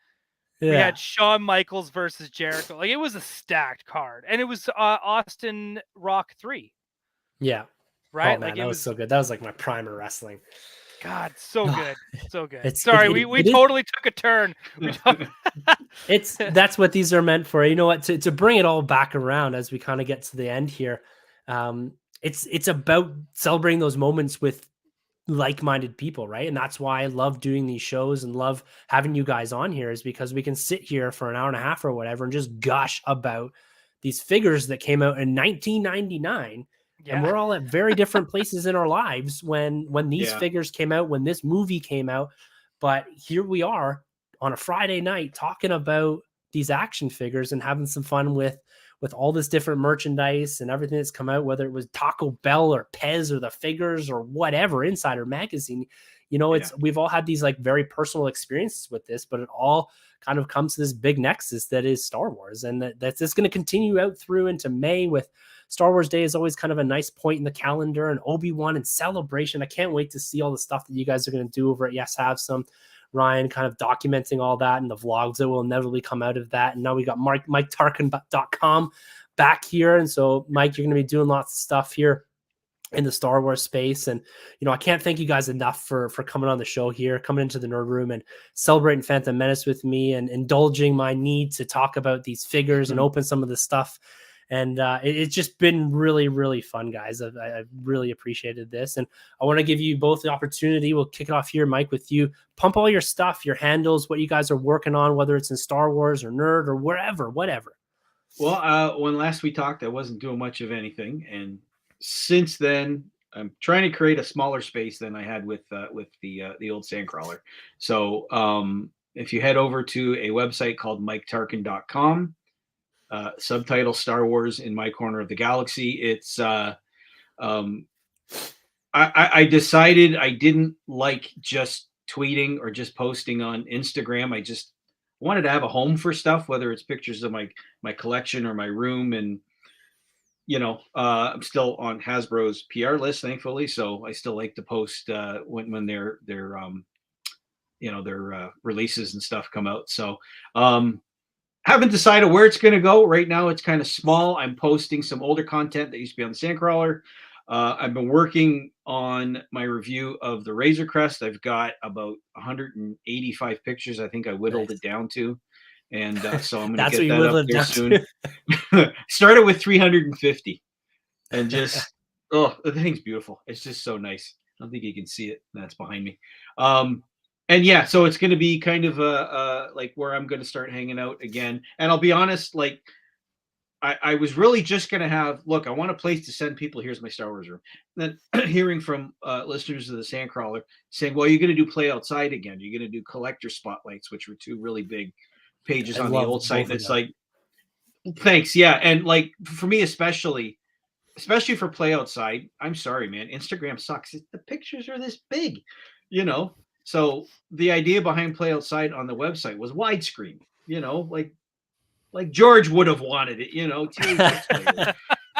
We had Shawn Michaels versus Jericho. Like, it was a stacked card, and it was Austin Rock 3. Yeah. Right? Oh, man, that was so good. That was like my primer wrestling. God, so good. So good. Sorry, we totally took a turn. That's what these are meant for. You know what? To bring it all back around as we kind of get to the end here. It's about celebrating those moments with like-minded people, right? And that's why I love doing these shows and love having you guys on here, is because we can sit here for an hour and a half or whatever and just gush about these figures that came out in 1999. And we're all at very different places in our lives when these figures came out, when this movie came out. But here we are on a Friday night talking about these action figures and having some fun with all this different merchandise and everything that's come out, whether it was Taco Bell or Pez or the figures or whatever, Insider Magazine. We've all had these like very personal experiences with this, but it all kind of comes to this big nexus that is Star Wars. And that's going to continue out through into May, with Star Wars Day is always kind of a nice point in the calendar, and Obi-Wan and Celebration. I can't wait to see all the stuff that you guys are going to do over at Yes Have Some. Ryan kind of documenting all that and the vlogs that will inevitably come out of that. And now we got MikeTarkin.com back here. And so, Mike, you're going to be doing lots of stuff here in the Star Wars space. And, I can't thank you guys enough for coming on the show here, coming into the Nerd Room and celebrating Phantom Menace with me and indulging my need to talk about these figures and open some of the stuff. And it's just been really, really fun, guys. I really appreciated this. And I want to give you both the opportunity. We'll kick it off here, Mike, with you. Pump all your stuff, your handles, what you guys are working on, whether it's in Star Wars or Nerd or wherever, whatever. Well, when last we talked, I wasn't doing much of anything. And since then, I'm trying to create a smaller space than I had with the old Sandcrawler. So if you head over to a website called MikeTarkin.com, subtitle Star Wars in My Corner of the Galaxy, it's I decided I didn't like just tweeting or just posting on Instagram. I just wanted to have a home for stuff, whether it's pictures of my collection or my room. And I'm still on Hasbro's PR list, thankfully, so I still like to post when their releases and stuff come out. So haven't decided where it's going to go right now. It's kind of small. I'm posting some older content that used to be on the Sandcrawler. I've been working on my review of the Razor Crest. I've got about 185 pictures. I think I whittled it down to. And so I'm going to get that up there soon. Started with 350 and just, the thing's beautiful. It's just so nice. I don't think you can see it. That's behind me. And yeah, so it's going to be kind of like where I'm going to start hanging out again. And I'll be honest, like I was really just going to have, look, I want a place to send people. Here's my Star Wars room. And then hearing from listeners of the Sandcrawler saying, well, you're going to do Play Outside again. You're going to do collector spotlights, which were two really big pages on the old site. And it's like, thanks. Yeah. And like for me, especially for Play Outside, I'm sorry, man, Instagram sucks. The pictures are this big, So the idea behind Play Outside on the website was widescreen, like George would have wanted it,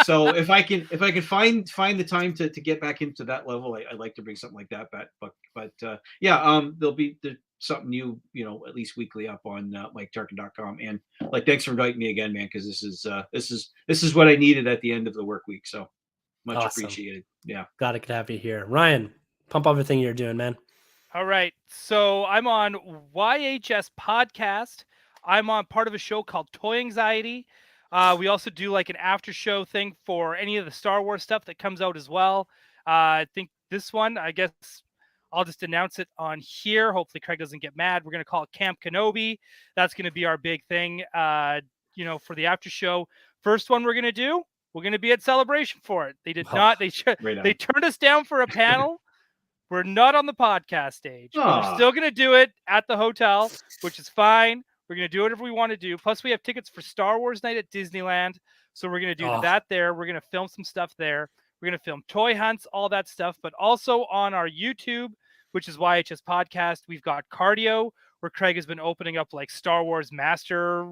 So if I can find the time to get back into that level, I'd like to bring something like that back. But there'll be something new, at least weekly up on MikeTarkin.com. And like, thanks for inviting me again, man, because this is what I needed at the end of the work week. So much appreciated. Yeah, glad I could have you here, Ryan. Pump everything you're doing, man. All right, so I'm on YHS Podcast. I'm on part of a show called Toy Anxiety. We also do like an after show thing for any of the Star Wars stuff that comes out as well. I think this one, I guess I'll just announce it on here. Hopefully Craig doesn't get mad. We're going to call it Camp Kenobi. That's going to be our big thing, for the after show. First one we're going to do, we're going to be at Celebration for it. They did not. They turned us down for a panel. We're not on the podcast stage. We're still going to do it at the hotel, which is fine. We're going to do whatever we want to do. Plus, we have tickets for Star Wars night at Disneyland. So we're going to do that there. We're going to film some stuff there. We're going to film toy hunts, all that stuff. But also on our YouTube, which is YHS Podcast, we've got Cardio, where Craig has been opening up like Star Wars Master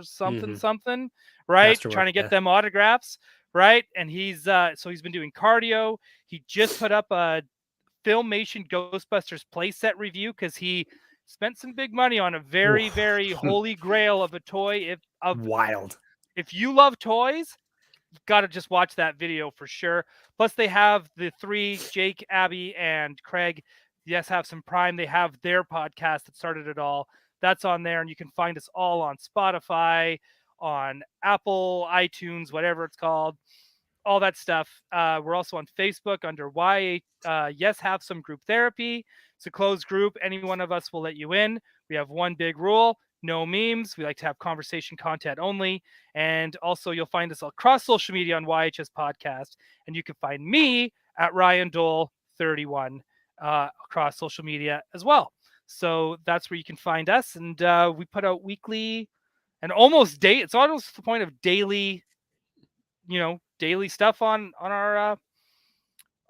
something, right? Masterwork, trying to get them autographs, right? And he's been doing Cardio. He just put up a Filmation Ghostbusters playset review because he spent some big money on a very, very holy grail of a toy. Wild. If you love toys, you got to just watch that video for sure. Plus, they have the three, Jake, Abby, and Craig. Yes, have some Prime. They have their podcast that started it all. That's on there, and you can find us all on Spotify, on Apple, iTunes, whatever it's called. All that stuff. We're also on Facebook under Yes Have Some Group Therapy. It's a closed group. Any one of us will let you in. We have one big rule: no memes. We like to have conversation content only. And also, you'll find us across social media on YHS Podcast. And you can find me at Ryan Doell 31 across social media as well. So that's where you can find us. And we put out weekly and almost day. It's almost the point of daily, daily stuff on our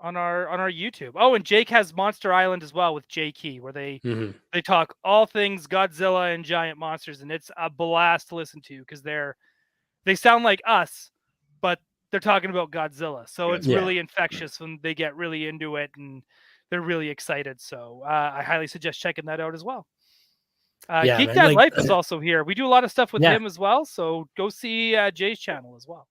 YouTube. Oh, and Jake has Monster Island as well with Jay Key, where they talk all things Godzilla and giant monsters, and it's a blast to listen to because they sound like us, but they're talking about Godzilla. So it's really infectious when they get really into it and they're really excited. So I highly suggest checking that out as well. Geek Dad Life is also here. We do a lot of stuff with him as well. So go see Jay's channel as well.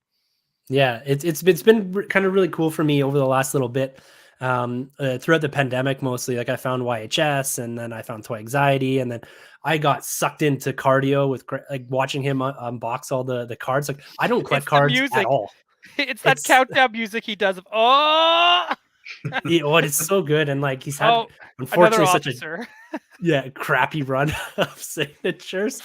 Yeah, it's been kind of really cool for me over the last little bit. Throughout the pandemic, mostly, like I found YHS, and then I found Toy Anxiety, and then I got sucked into Cardio with like watching him unbox all the cards. Like I don't collect cards at all. It's that countdown music he does of it's so good, and like he's had unfortunately such a crappy run of signatures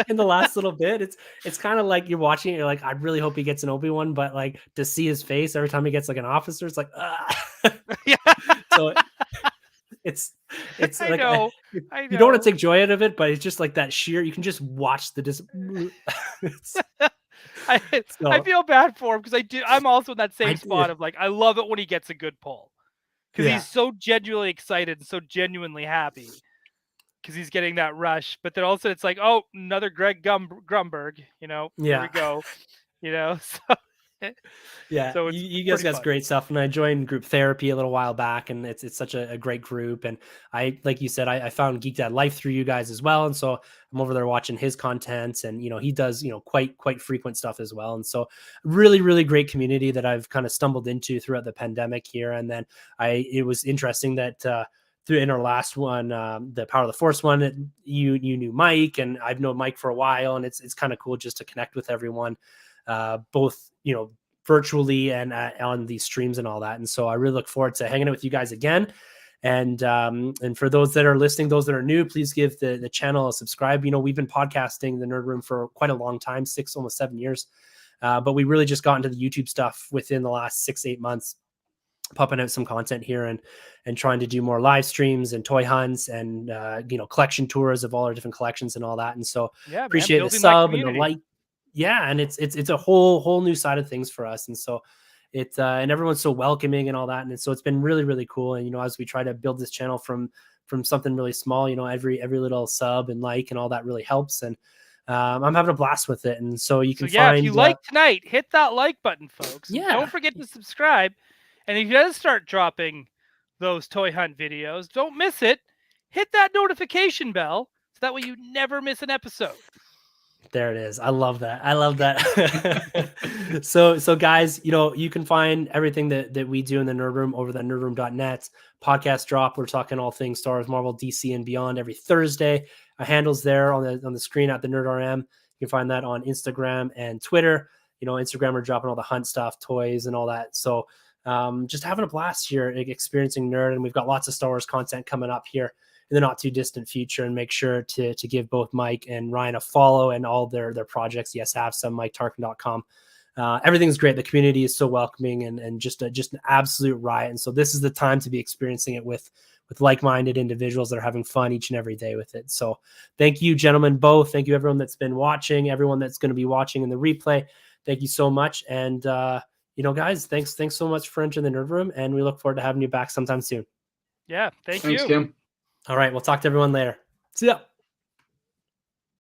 in the last little bit. It's kind of like you're watching it, you're like, I really hope he gets an Obi-Wan, but like to see his face every time he gets like an officer, it's like So it's I like know. you don't want to take joy out of it, but it's just like that sheer. You can just watch the I feel bad for him because I'm also in that same spot did. of like I love it when he gets a good pull because Yeah. he's so genuinely excited and so genuinely happy because he's getting that rush. But then also it's like, oh, another Greg Grumberg, here we go, So Yeah, so it's you guys got fun. great stuff, and I joined group therapy a little while back, and it's such a great group. And I, like you said, I found Geek Dad Life through you guys as well, and so I'm over there watching his content, and he does quite frequent stuff as well, and so really great community that I've kind of stumbled into throughout the pandemic here. And then it was interesting that in our last one, the Power of the Force one, you knew Mike, and I've known Mike for a while, and it's kind of cool just to connect with everyone, both virtually and on these streams and all that. And so I really look forward to hanging out with you guys again. And for those that are listening, those that are new, please give the channel a subscribe. We've been podcasting the Nerd Room for quite a long time, 6, almost 7 years. But we really just got into the YouTube stuff within the last 6-8 months, popping out some content here and trying to do more live streams and toy hunts and collection tours of all our different collections and all that. And so appreciate the sub and the like. Yeah, and it's a whole new side of things for us, and so it's and everyone's so welcoming and all that, and so it's been really cool. And as we try to build this channel from something really small, every little sub and like and all that really helps, and I'm having a blast with it. And so you can find, if you like tonight, hit that like button, folks. Yeah, and don't forget to subscribe. And if you guys start dropping those toy hunt videos, don't miss it. Hit that notification bell so that way you never miss an episode. There it is. I love that. So guys, you can find everything that we do in the Nerd Room over at nerdroom.net. Podcast drop. We're talking all things Star Wars, Marvel, DC, and beyond every Thursday. Our handle's there on the screen at the Nerd RM. You can find that on Instagram and Twitter. Instagram, we're dropping all the hunt stuff, toys, and all that. So just having a blast here, experiencing nerd, and we've got lots of Star Wars content coming up here in the not too distant future. And make sure to give both Mike and Ryan a follow and all their projects. Yes, have some MikeTarkin.com. Everything's great. The community is so welcoming and just an absolute riot. And so this is the time to be experiencing it with like-minded individuals that are having fun each and every day with it. So thank you, gentlemen, both. Thank you, everyone that's been watching, everyone that's going to be watching in the replay. Thank you so much. And, guys, thanks so much for entering the Nerd Room, and we look forward to having you back sometime soon. Yeah, thanks, Tim. All right, we'll talk to everyone later. See ya.